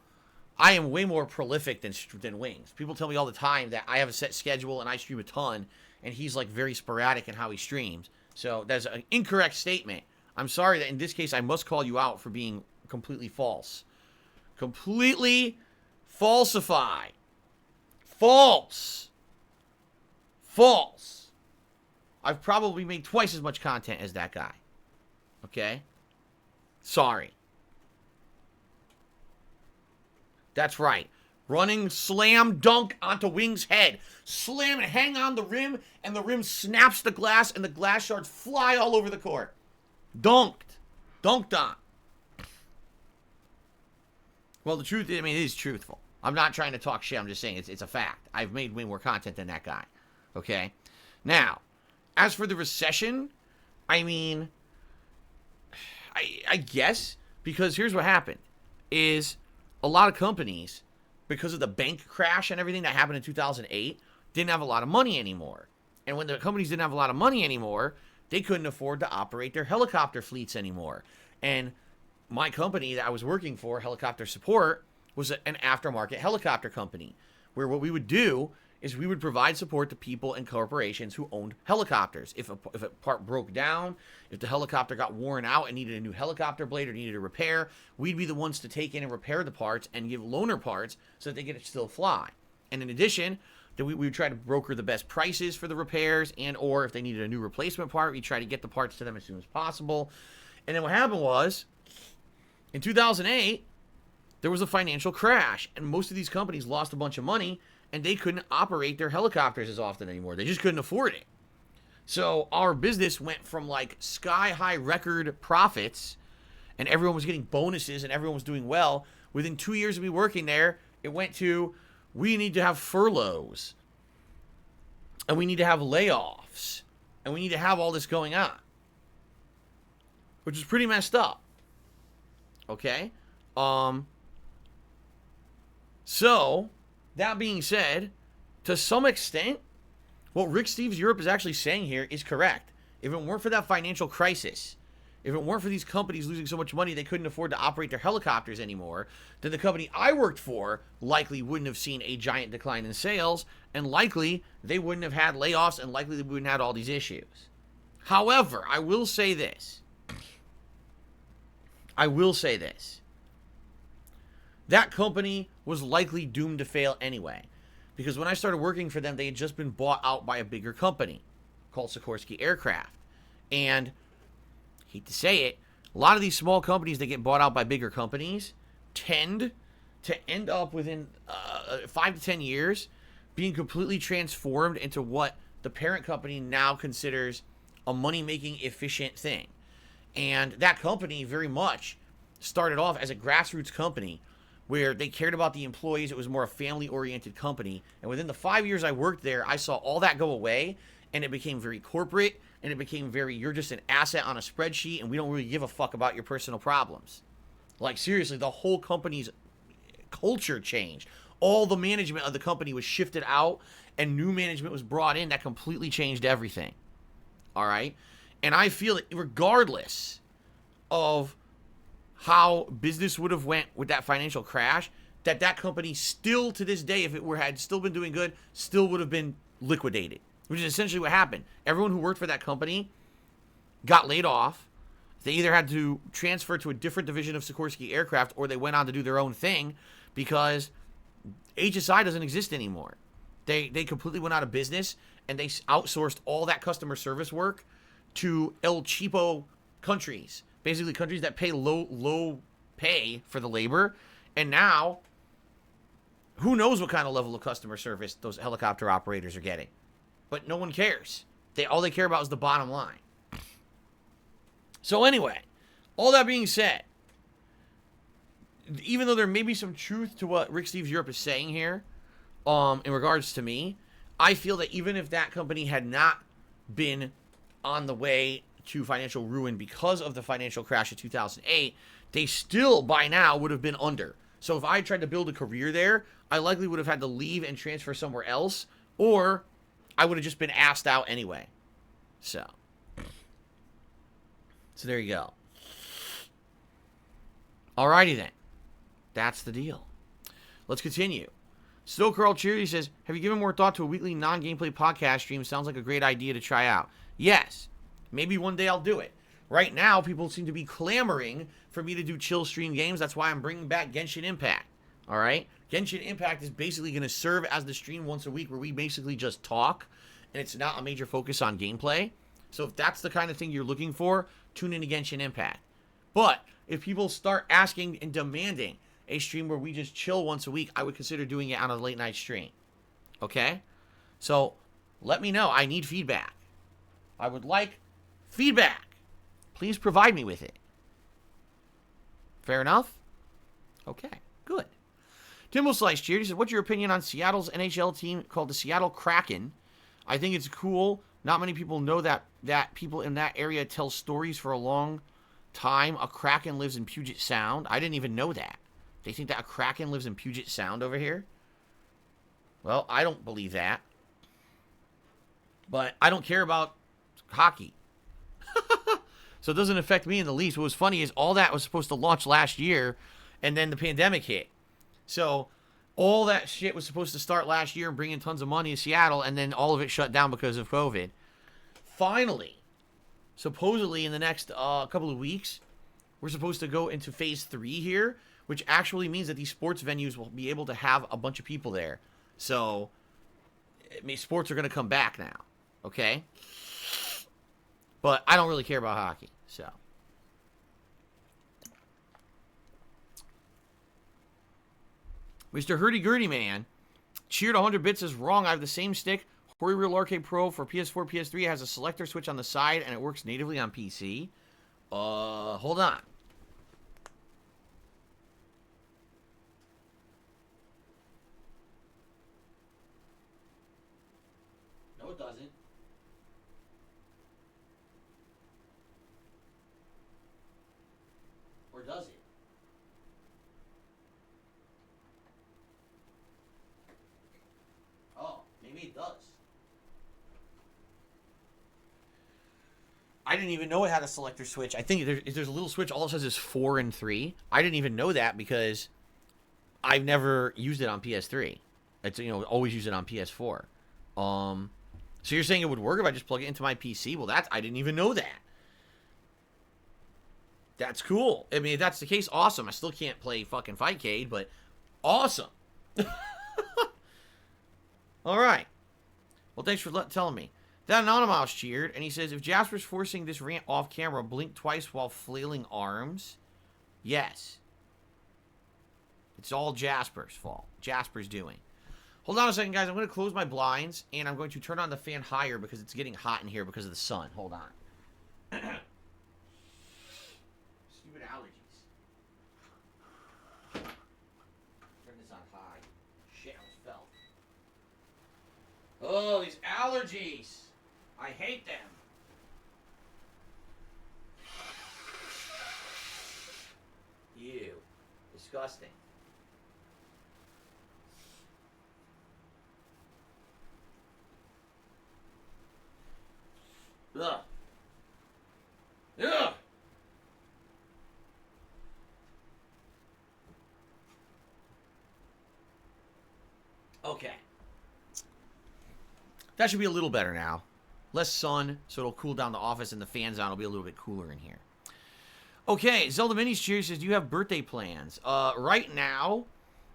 I am way more prolific than Wings. People tell me all the time that I have a set schedule and I stream a ton, and he's like very sporadic in how he streams. So that's an incorrect statement. I'm sorry that in this case I must call you out for being completely false. Completely falsified. False. False. I've probably made twice as much content as that guy. Okay? Sorry. That's right. Running slam dunk onto Wing's head. Slam and hang on the rim, and the rim snaps the glass, and the glass shards fly all over the court. Dunked. Dunked on. Well, the truth, I mean, it is truthful. I'm not trying to talk shit. I'm just saying it's a fact. I've made way more content than that guy. Okay? Now, as for the recession, I mean, I guess, because here's what happened, is a lot of companies, because of the bank crash and everything that happened in 2008, didn't have a lot of money anymore. And when the companies didn't have a lot of money anymore, they couldn't afford to operate their helicopter fleets anymore. And my company that I was working for, Helicopter Support, was an aftermarket helicopter company, where what we would do is we would provide support to people and corporations who owned helicopters. If a part broke down, if the helicopter got worn out and needed a new helicopter blade or needed a repair, we'd be the ones to take in and repair the parts and give loaner parts so that they could still fly. And in addition, then we would try to broker the best prices for the repairs, and or if they needed a new replacement part, we'd try to get the parts to them as soon as possible. And then what happened was, in 2008, there was a financial crash, and most of these companies lost a bunch of money, and they couldn't operate their helicopters as often anymore. They just couldn't afford it. So our business went from like sky-high record profits, and everyone was getting bonuses, and everyone was doing well. Within 2 years of me working there, it went to, we need to have furloughs, and we need to have layoffs, and we need to have all this going on, which is pretty messed up. Okay? So, that being said, to some extent, what Rick Steves Europe is actually saying here is correct. If it weren't for that financial crisis, if it weren't for these companies losing so much money they couldn't afford to operate their helicopters anymore, then the company I worked for likely wouldn't have seen a giant decline in sales, and likely they wouldn't have had layoffs, and likely they wouldn't have had all these issues. However, I will say this. That company was likely doomed to fail anyway. Because when I started working for them, they had just been bought out by a bigger company called Sikorsky Aircraft. And, hate to say it, a lot of these small companies that get bought out by bigger companies tend to end up within 5 to 10 years being completely transformed into what the parent company now considers a money-making efficient thing. And that company very much started off as a grassroots company where they cared about the employees. It was more a family-oriented company. And within the 5 years I worked there, I saw all that go away, and it became very corporate, and it became very, you're just an asset on a spreadsheet, and we don't really give a fuck about your personal problems. Like, seriously, the whole company's culture changed. All the management of the company was shifted out, and new management was brought in that completely changed everything. All right? And I feel that regardless of how business would have went with that financial crash, that company still to this day, if it had still been doing good, still would have been liquidated, which is essentially what happened. Everyone who worked for that company got laid off. They either had to transfer to a different division of Sikorsky Aircraft, or they went on to do their own thing, because HSI doesn't exist anymore. They completely went out of business, and they outsourced all that customer service work to El Cheapo countries. Basically countries that pay low pay for the labor. And now, who knows what kind of level of customer service those helicopter operators are getting. But no one cares. All they care about is the bottom line. So anyway, all that being said, even though there may be some truth to what Rick Steves Europe is saying here, in regards to me, I feel that even if that company had not been on the way to financial ruin because of the financial crash of 2008, they still by now would have been under. So if I tried to build a career there, I likely would have had to leave and transfer somewhere else, or I would have just been asked out anyway. So there you go. Alrighty then. That's the deal. Let's continue. Still Carl Cheery says, have you given more thought to a weekly non-gameplay podcast stream? Sounds like a great idea to try out. Yes. Maybe one day I'll do it. Right now, people seem to be clamoring for me to do chill stream games. That's why I'm bringing back Genshin Impact. All right? Genshin Impact is basically going to serve as the stream once a week where we basically just talk, and it's not a major focus on gameplay. So if that's the kind of thing you're looking for, tune in to Genshin Impact. But if people start asking and demanding a stream where we just chill once a week, I would consider doing it on a late night stream. Okay? So let me know. I need feedback. I would like feedback. Please provide me with it. Fair enough? Okay, good. Timble Slice cheered. He said, what's your opinion on Seattle's NHL team called the Seattle Kraken? I think it's cool. Not many people know that people in that area tell stories for a long time. A Kraken lives in Puget Sound. I didn't even know that. They think that a Kraken lives in Puget Sound over here? Well, I don't believe that. But I don't care about hockey. So it doesn't affect me in the least. What was funny is all that was supposed to launch last year, and then the pandemic hit. So all that shit was supposed to start last year and bring in tons of money to Seattle, and then all of it shut down because of COVID. Finally, supposedly in the next couple of weeks, we're supposed to go into phase 3 here, which actually means that these sports venues will be able to have a bunch of people there. So sports are going to come back now. Okay? But I don't really care about hockey, so. Mr. Hurdy-Gurdy Man cheered 100 bits is wrong. I have the same stick. Hori Real Arcade Pro for PS4, PS3 has a selector switch on the side, and it works natively on PC. Hold on. No, it doesn't. Or does it? Oh, maybe it does. I didn't even know it had a selector switch. I think there's a little switch. All it says is 4 and 3. I didn't even know that because I've never used it on PS3. It's, always use it on PS4. So you're saying it would work if I just plug it into my PC? Well, I didn't even know that. That's cool. I mean, if that's the case, awesome. I still can't play fucking Fightcade, but awesome. All right. Well, thanks for telling me. That Anonymous cheered, and he says, if Jasper's forcing this rant off camera, blink twice while flailing arms. Yes. It's all Jasper's fault. Jasper's doing. Hold on a second, guys. I'm going to close my blinds, and I'm going to turn on the fan higher because it's getting hot in here because of the sun. Hold on. Stupid allergies. Turn this on high. Shit, I almost fell. Oh, these allergies. I hate them. Ew. Disgusting. Ugh. Ugh. Okay. That should be a little better now. Less sun, so it'll cool down the office, and the fans on. It'll be a little bit cooler in here. Okay, Zelda Minis Cheers says, do you have birthday plans? Right now,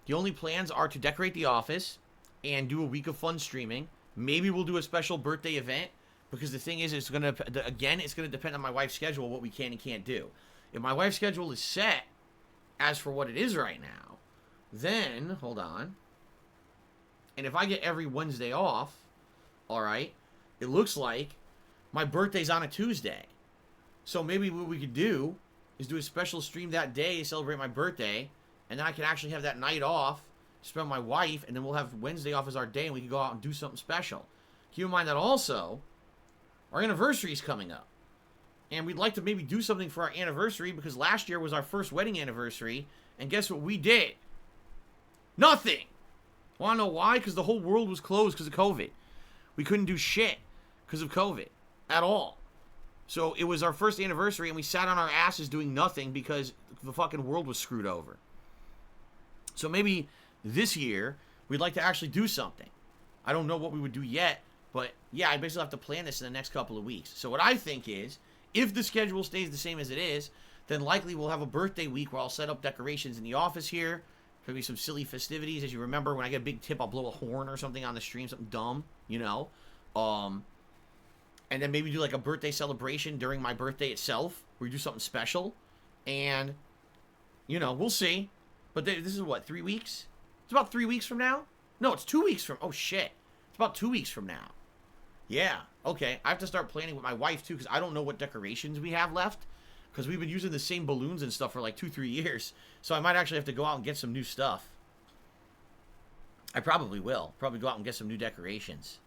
the only plans are to decorate the office and do a week of fun streaming. Maybe we'll do a special birthday event, because the thing is, it's going to depend on my wife's schedule, what we can and can't do. If my wife's schedule is set as for what it is right now, then, hold on, and if I get every Wednesday off, all right, it looks like my birthday's on a Tuesday. So maybe what we could do is do a special stream that day to celebrate my birthday, and then I can actually have that night off, spend with my wife, and then we'll have Wednesday off as our day, and we can go out and do something special. Keep in mind that also, our anniversary is coming up. And we'd like to maybe do something for our anniversary, because last year was our first wedding anniversary, and guess what we did? Nothing! Want to know why? Because the whole world was closed because of COVID. We couldn't do shit because of COVID at all. So it was our first anniversary, and we sat on our asses doing nothing because the fucking world was screwed over. So maybe this year, we'd like to actually do something. I don't know what we would do yet, but yeah, I basically have to plan this in the next couple of weeks. So what I think is, if the schedule stays the same as it is, then likely we'll have a birthday week where I'll set up decorations in the office here. There'll be some silly festivities. As you remember, when I get a big tip, I'll blow a horn or something on the stream, something dumb, and then maybe do like a birthday celebration during my birthday itself, where we do something special. And, we'll see. But this is what, 3 weeks? It's about 3 weeks from now? No, it's 2 weeks from, oh shit. It's about 2 weeks from now. Yeah, okay. I have to start planning with my wife too, because I don't know what decorations we have left. Because we've been using the same balloons and stuff for like 2-3 years. So I might actually have to go out and get some new stuff. I probably will. Probably go out and get some new decorations.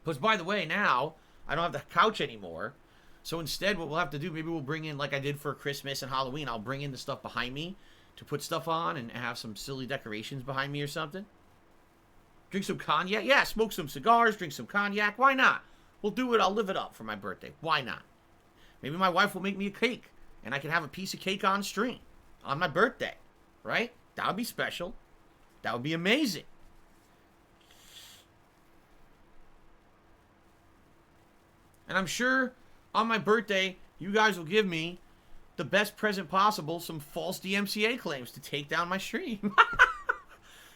Because by the way, now, I don't have the couch anymore. So instead, what we'll have to do, maybe we'll bring in, like I did for Christmas and Halloween, I'll bring in the stuff behind me to put stuff on and have some silly decorations behind me or something. Drink some cognac. Yeah, smoke some cigars, drink some cognac. Why not? We'll do it. I'll live it up for my birthday. Why not? Maybe my wife will make me a cake, and I can have a piece of cake on stream on my birthday, right? That would be special. That would be amazing. And I'm sure on my birthday, you guys will give me the best present possible, some false DMCA claims to take down my stream.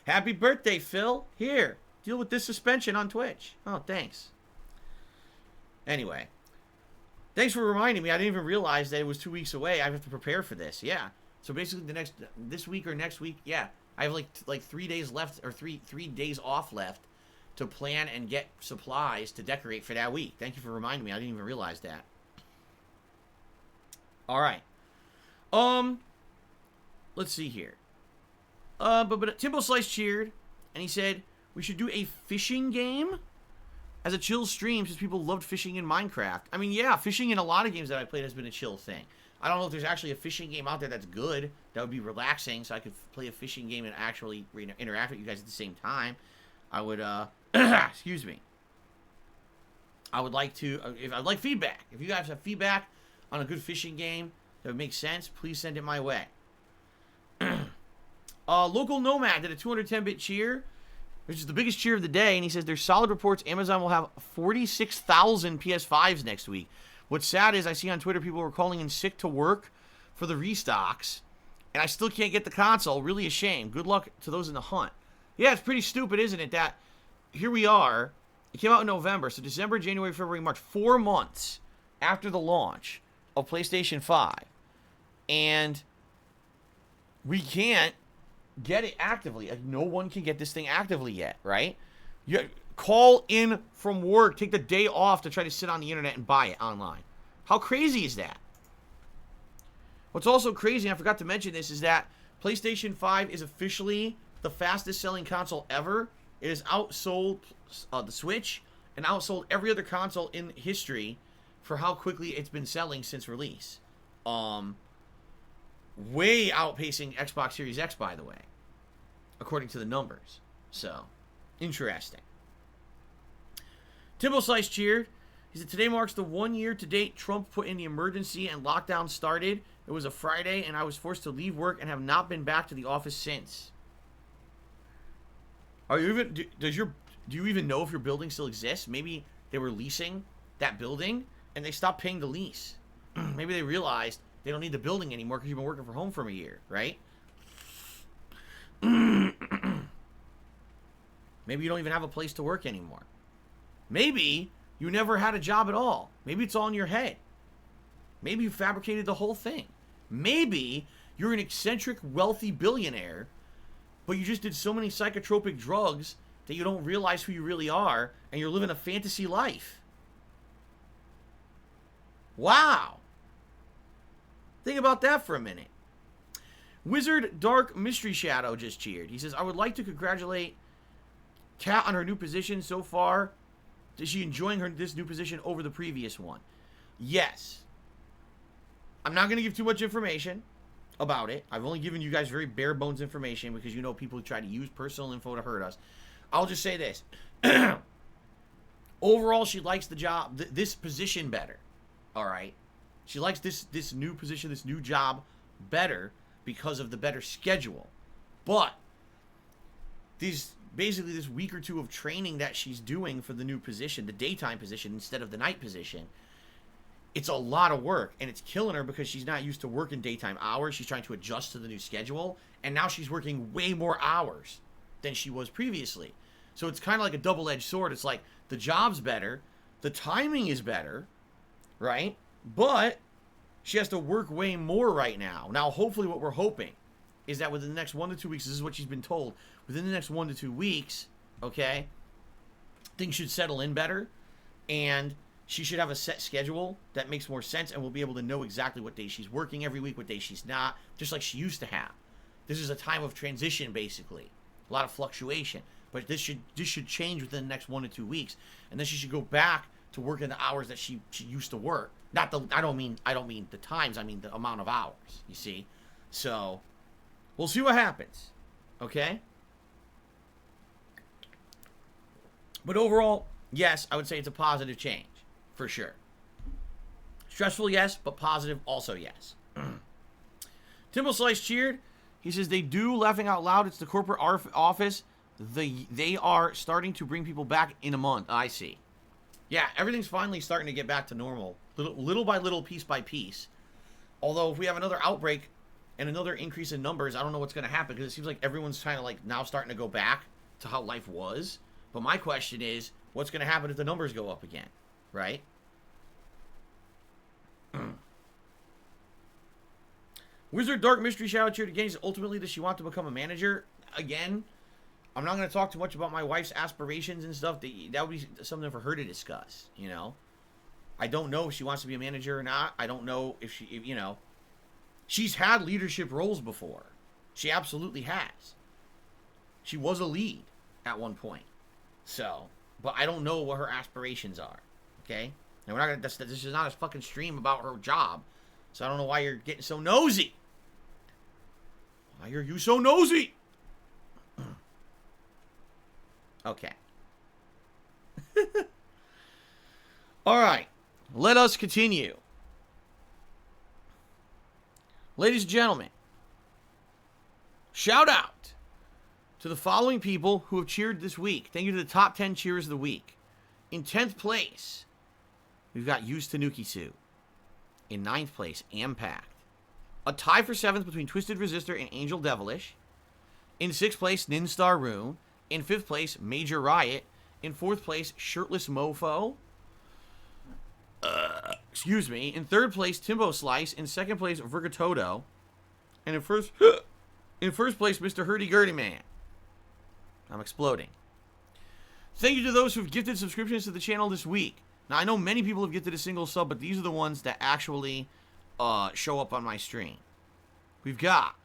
Happy birthday, Phil. Here, deal with this suspension on Twitch. Oh, thanks. Anyway, thanks for reminding me. I didn't even realize that it was 2 weeks away. I have to prepare for this. Yeah. So basically, this week or next week, yeah, I have like 3 days left, or three days off left to plan and get supplies to decorate for that week. Thank you for reminding me. I didn't even realize that. All right. Let's see here. But Timbo Slice cheered, and he said we should do a fishing game as a chill stream, since people loved fishing in Minecraft. I mean, yeah, fishing in a lot of games that I played has been a chill thing. I don't know if there's actually a fishing game out there that's good, that would be relaxing, so I could play a fishing game and actually interact with you guys at the same time. I would, excuse me. I would like to, I'd like feedback. If you guys have feedback on a good fishing game that would make sense, please send it my way. Local Nomad did a 210-bit cheer, which is the biggest cheer of the day, and he says there's solid reports Amazon will have 46,000 PS5s next week. What's sad is I see on Twitter people were calling in sick to work for the restocks, and I still can't get the console. Really a shame. Good luck to those in the hunt. Yeah, it's pretty stupid, isn't it, that here we are. It came out in November, so December, January, February, March, 4 months after the launch of PlayStation 5, and we can't get it actively. Like, no one can get this thing actively yet, right? You call in from work, take the day off to try to sit on the internet and buy it online. How crazy is that? What's also crazy, and I forgot to mention this, is that PlayStation 5 is officially the fastest selling console ever. It has outsold the Switch and outsold every other console in history for how quickly it's been selling since release. Way outpacing Xbox Series X, by the way, according to the numbers. So, interesting. Timbo Slice cheered. He said, today marks the 1 year to date Trump put in the emergency and lockdown started. It was a Friday, and I was forced to leave work and have not been back to the office since. Are you even, do you even know if your building still exists? Maybe they were leasing that building and they stopped paying the lease. Maybe they realized they don't need the building anymore because you've been working from home for a year, right? Maybe you don't even have a place to work anymore. Maybe you never had a job at all. Maybe it's all in your head. Maybe you fabricated the whole thing. Maybe you're an eccentric, wealthy billionaire, but you just did so many psychotropic drugs that you don't realize who you really are, and you're living a fantasy life. Wow. Think about that for a minute. Wizard Dark Mystery Shadow just cheered. He says, I would like to congratulate Kat on her new position so far. Is she enjoying this new position over the previous one? Yes. I'm not going to give too much information about it. I've only given you guys very bare bones information because you know people who try to use personal info to hurt us. I'll just say this. Overall, she likes the job, this position better. All right? She likes this new position, this new job better because of the better schedule. But basically this week or two of training that she's doing for the new position, the daytime position instead of the night position, it's a lot of work, and it's killing her because she's not used to working daytime hours. She's trying to adjust to the new schedule, and now she's working way more hours than she was previously. So it's kind of like a double-edged sword. It's like the job's better, the timing is better, right? But she has to work way more right now. Now, hopefully what we're hoping is that within the next 1 to 2 weeks, this is what she's been told, within the next 1 to 2 weeks, okay, things should settle in better, and she should have a set schedule that makes more sense, and we'll be able to know exactly what days she's working every week, what days she's not, just like she used to have. This is a time of transition, basically. A lot of fluctuation. But this should change within the next 1 to 2 weeks. And then she should go back to working the hours that she used to work. I don't mean the times, I mean the amount of hours, you see? So, we'll see what happens. Okay? But overall, yes, I would say it's a positive change. For sure. Stressful, yes, but positive also, yes. Timbo Slice cheered. He says, they do, laughing out loud, it's the corporate office. They are starting to bring people back in a month. I see. Yeah, everything's finally starting to get back to normal. Little by little, piece by piece. Although, if we have another outbreak and another increase in numbers, I don't know what's going to happen, because it seems like everyone's kind of like now starting to go back to how life was. But my question is, what's going to happen if the numbers go up again? Right? Wizard Dark Mystery Shadow cheered again. Ultimately, does she want to become a manager? Again, I'm not going to talk too much about my wife's aspirations and stuff. That would be something for her to discuss, you know? I don't know if she wants to be a manager or not. I don't know if she, you know. She's had leadership roles before. She absolutely has. She was a lead at one point. So, but I don't know what her aspirations are. Okay? And we're not gonna, this is not a fucking stream about her job. So I don't know why you're getting so nosy. Why are you so nosy? Okay. Alright. Let us continue. Ladies and gentlemen, shout out to the following people who have cheered this week. Thank you to the top 10 cheers of the week. In 10th place, we've got Yus Tanuki-Su. In 9th place, Impact. A tie for 7th between Twisted Resistor and Angel Devilish. In 6th place, Ninstar Rune. In 5th place, Major Riot. In 4th place, Shirtless Mofo. Excuse me. In 3rd place, Timbo Slice. In 2nd place, Vergatodo. And in first place, Mr. Hurdy-Gurdy Man. I'm exploding. Thank you to those who've gifted subscriptions to the channel this week. Now, I know many people have gifted a single sub, but these are the ones that actually show up on my stream. We've got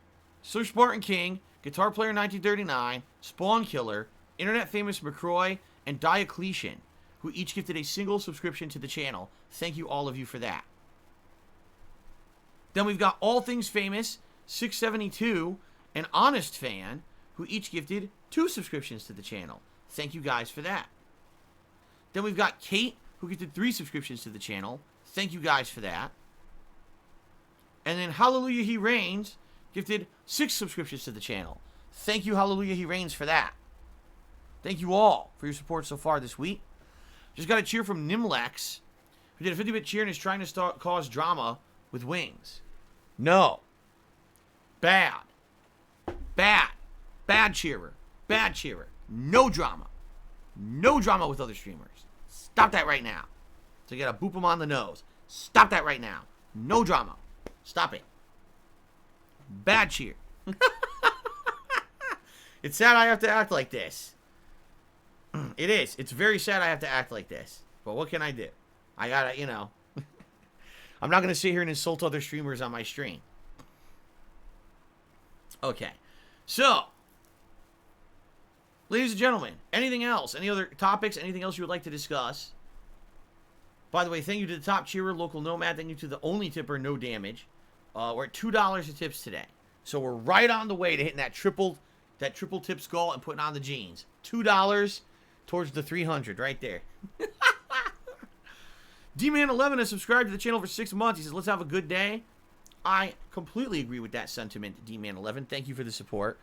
Sir Spartan King, Guitar Player 1939, Spawn Killer, Internet Famous McCroy, and Diocletian, who each gifted a single subscription to the channel. Thank you, all of you, for that. Then we've got All Things Famous, 672, and Honest Fan, who each gifted 2 subscriptions to the channel. Thank you guys for that. Then we've got Kate, who gifted 3 subscriptions to the channel. Thank you guys for that. And then Hallelujah He Reigns gifted 6 subscriptions to the channel. Thank you, Hallelujah He Reigns, for that. Thank you all for your support so far this week. Just got a cheer from Nimlex, who did a 50-bit cheer and is trying to cause drama with wings. No. Bad. Bad. Bad cheerer. Bad cheerer. No drama. No drama with other streamers. Stop that right now. So you gotta boop them on the nose. Stop that right now. No drama. Stop it. Bad cheer. It's sad I have to act like this. It is. It's very sad I have to act like this. But what can I do? I gotta, you know. I'm not gonna sit here and insult other streamers on my stream. Okay. So, ladies and gentlemen, anything else? Any other topics? Anything else you would like to discuss? By the way, thank you to the top cheerer, Local Nomad. Thank you to the only tipper, No Damage. We're at $2 of tips today. So we're right on the way to hitting that triple tips goal and putting on the jeans. $2 towards the 300 right there. D-Man11 has subscribed to the channel for 6 months. He says, let's have a good day. I completely agree with that sentiment, D-Man11. Thank you for the support.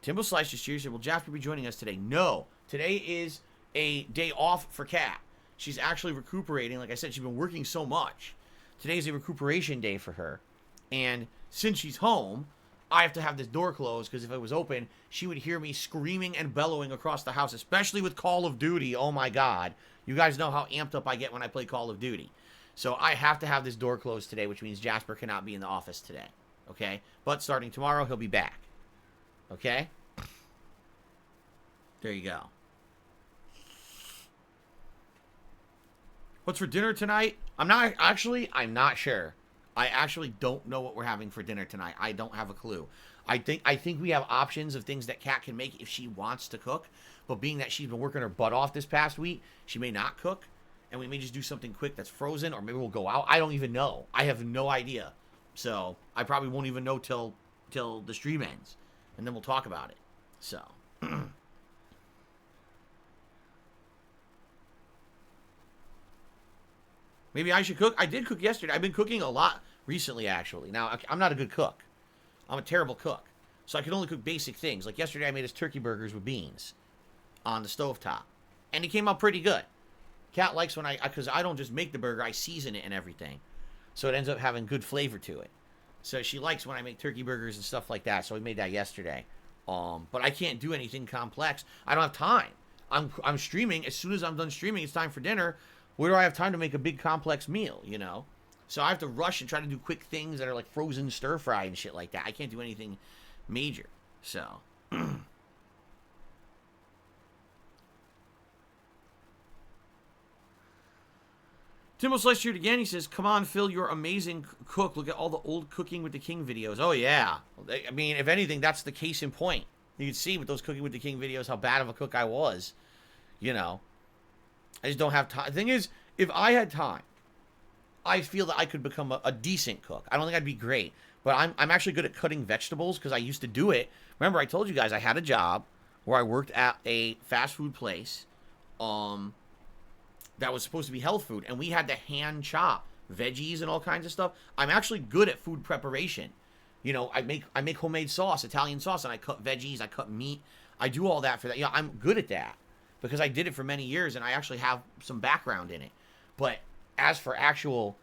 Timbo Slice just cheers. Will Jasper be joining us today? No. Today is a day off for Kat. She's actually recuperating. Like I said, she's been working so much. Today is a recuperation day for her. And since she's home, I have to have this door closed because if it was open, she would hear me screaming and bellowing across the house, especially with Call of Duty. Oh my God. You guys know how amped up I get when I play Call of Duty. So I have to have this door closed today, which means Jasper cannot be in the office today. Okay? But starting tomorrow, he'll be back. Okay? There you go. What's for dinner tonight? I'm not sure. I actually don't know what we're having for dinner tonight. I don't have a clue. I think we have options of things that Kat can make if she wants to cook. But being that she's been working her butt off this past week, she may not cook. And we may just do something quick that's frozen, or maybe we'll go out. I don't even know. I have no idea. So I probably won't even know till the stream ends. And then we'll talk about it. So. Maybe I should cook. I did cook yesterday. I've been cooking a lot recently, actually. Now, I'm not a good cook. I'm a terrible cook. So I can only cook basic things. Like yesterday, I made us turkey burgers with beans on the stovetop. And it came out pretty good. Kat likes when because I don't just make the burger, I season it and everything. So it ends up having good flavor to it. So she likes when I make turkey burgers and stuff like that. So we made that yesterday. But I can't do anything complex. I don't have time. I'm streaming. As soon as I'm done streaming, it's time for dinner. Where do I have time to make a big complex meal, you know? So I have to rush and try to do quick things that are like frozen stir fry and shit like that. I can't do anything major. So. Timbo Slice cheered again. He says, come on, Phil, you're amazing cook. Look at all the old Cooking with the King videos. Oh, yeah. I mean, if anything, that's the case in point. You can see with those Cooking with the King videos how bad of a cook I was. You know. I just don't have time. The thing is, if I had time, I feel that I could become a decent cook. I don't think I'd be great. But I'm actually good at cutting vegetables because I used to do it. Remember, I told you guys I had a job where I worked at a fast food place. That was supposed to be health food, and we had to hand chop veggies and all kinds of stuff. I'm actually good at food preparation. You know, I make homemade sauce, Italian sauce, and I cut veggies, I cut meat. I do all that for that. Yeah, I'm good at that because I did it for many years and I actually have some background in it. But as for actual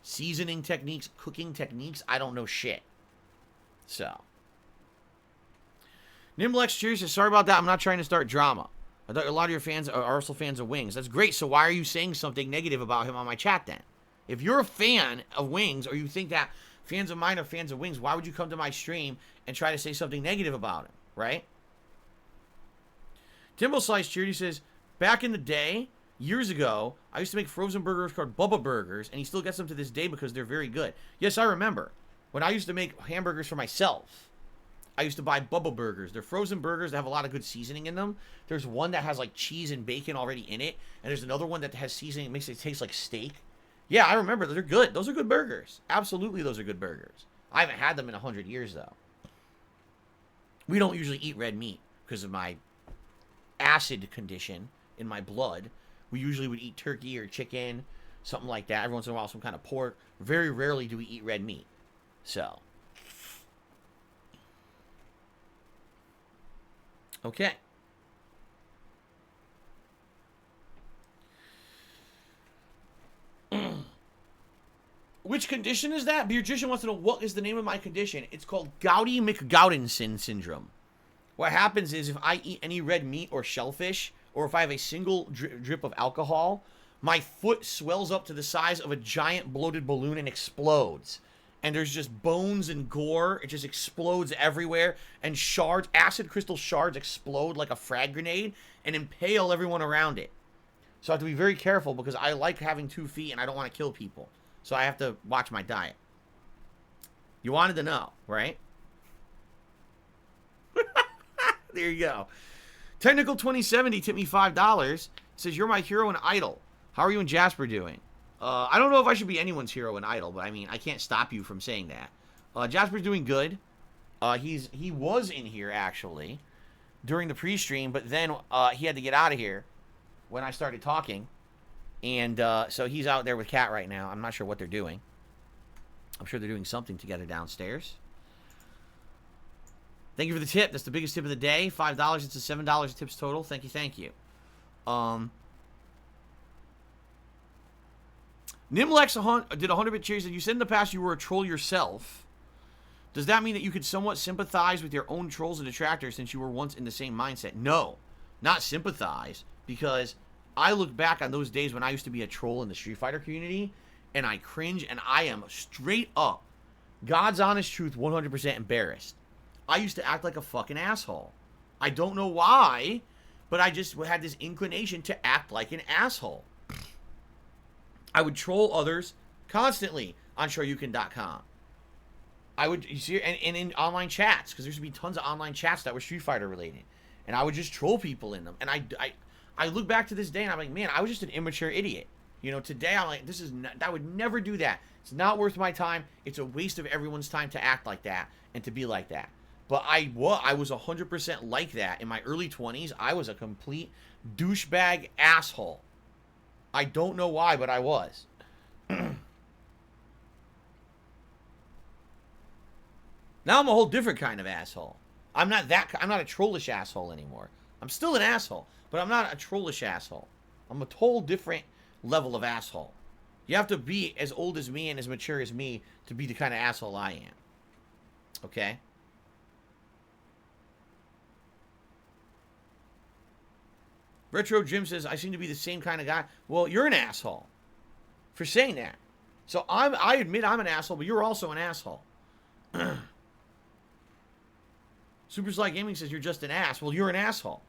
seasoning techniques, cooking techniques, I don't know shit. So. Nimblex Cheers says, sorry about that. I'm not trying to start drama. I thought a lot of your fans are Arsenal fans of Wings. That's great. So why are you saying something negative about him on my chat then? If you're a fan of Wings or you think that fans of mine are fans of Wings, why would you come to my stream and try to say something negative about him, right? Timbo Slice Charity says, back in the day, years ago, I used to make frozen burgers called Bubba Burgers, and he still gets them to this day because they're very good. Yes, I remember. When I used to make hamburgers for myself, I used to buy Bubba Burgers. They're frozen burgers that have a lot of good seasoning in them. There's one that has like cheese and bacon already in it, and there's another one that has seasoning that makes it taste like steak. Yeah, I remember. They're good. Those are good burgers. Absolutely, those are good burgers. I haven't had them in 100 years, though. We don't usually eat red meat because of my acid condition in my blood. We usually would eat turkey or chicken, something like that. Every once in a while, some kind of pork. Very rarely do we eat red meat. So. Okay. Which condition is that? Beardrician wants to know what is the name of my condition. It's called Gouty McGoudinson syndrome. What happens is if I eat any red meat or shellfish, or if I have a single drip of alcohol, my foot swells up to the size of a giant bloated balloon and explodes. And there's just bones and gore. It just explodes everywhere. And shards, acid crystal shards explode like a frag grenade and impale everyone around it. So I have to be very careful because I like having 2 feet and I don't want to kill people. So I have to watch my diet. You wanted to know, right? There you go. Technical 2070 tipped me $5. Says, you're my hero and idol. How are you and Jasper doing? I don't know if I should be anyone's hero and idol, but I mean, I can't stop you from saying that. Jasper's doing good. He was in here, actually, during the pre-stream, but then he had to get out of here when I started talking. And so he's out there with Kat right now. I'm not sure what they're doing. I'm sure they're doing something together downstairs. Thank you for the tip. That's the biggest tip of the day. $5. It's a $7 tips total. Thank you, thank you. Nimlex did 100-bit cheers, and you said in the past you were a troll yourself. Does that mean that you could somewhat sympathize with your own trolls and detractors since you were once in the same mindset? No, not sympathize, because I look back on those days when I used to be a troll in the Street Fighter community, and I cringe, and I am straight up, God's honest truth, 100% embarrassed. I used to act like a fucking asshole. I don't know why, but I just had this inclination to act like an asshole. I would troll others constantly on Shoryuken.com. I would, you see, and in online chats, because there used to be tons of online chats that were Street Fighter related. And I would just troll people in them. And I look back to this day and I'm like, man, I was just an immature idiot. You know, today I'm like, this is not, I would never do that. It's not worth my time. It's a waste of everyone's time to act like that and to be like that. But I was 100% like that in my early 20s. I was a complete douchebag asshole. I don't know why, but I was. Now I'm a whole different kind of asshole. I'm not a trollish asshole anymore. I'm still an asshole, but I'm not a trollish asshole. I'm a whole different level of asshole. You have to be as old as me and as mature as me to be the kind of asshole I am. Okay? Retro Jim says, I seem to be the same kind of guy. Well, you're an asshole for saying that. So I admit I'm an asshole, but you're also an asshole. Super Sly Gaming says you're just an ass. Well, you're an asshole.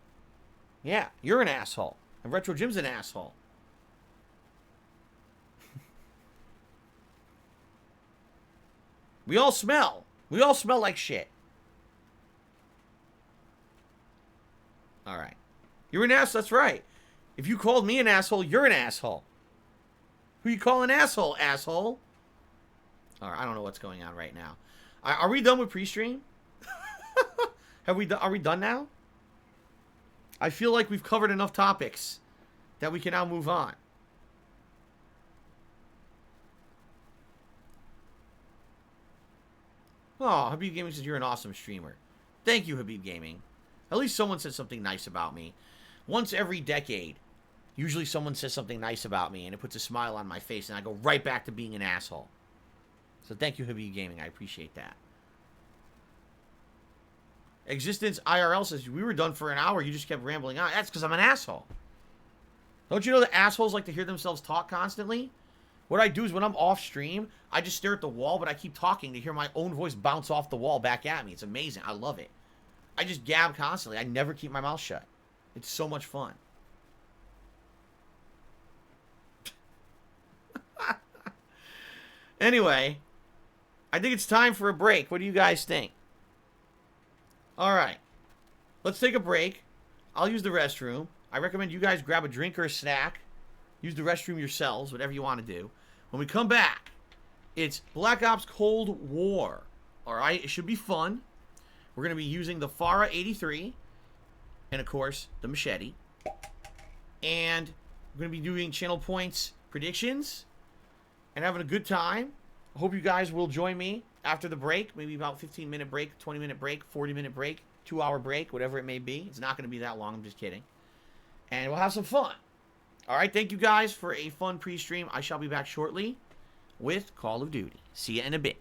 Yeah, you're an asshole. And Retro Jim's an asshole. We all smell. We all smell like shit. All right. You're an ass, that's right. If you called me an asshole, you're an asshole. Who you call an asshole, asshole? All right, I don't know what's going on right now. Are we done with pre-stream? Are we done now? I feel like we've covered enough topics that we can now move on. Oh, Habib Gaming says you're an awesome streamer. Thank you, Habib Gaming. At least someone said something nice about me. Once every decade, usually someone says something nice about me, and it puts a smile on my face, and I go right back to being an asshole. So thank you, Habib Gaming. I appreciate that. Existence IRL says, we were done for an hour. You just kept rambling on. That's because I'm an asshole. Don't you know that assholes like to hear themselves talk constantly? What I do is when I'm off stream, I just stare at the wall, but I keep talking to hear my own voice bounce off the wall back at me. It's amazing. I love it. I just gab constantly. I never keep my mouth shut. It's so much fun. Anyway, I think it's time for a break. What do you guys think? All right. Let's take a break. I'll use the restroom. I recommend you guys grab a drink or a snack. Use the restroom yourselves, whatever you want to do. When we come back, it's Black Ops Cold War. All right? It should be fun. We're going to be using the Farah 83 and, of course, the machete. And we're going to be doing channel points predictions and having a good time. I hope you guys will join me after the break. Maybe about 15-minute break, 20-minute break, 40-minute break, 2-hour break, whatever it may be. It's not going to be that long. I'm just kidding. And we'll have some fun. All right, thank you guys for a fun pre-stream. I shall be back shortly with Call of Duty. See you in a bit.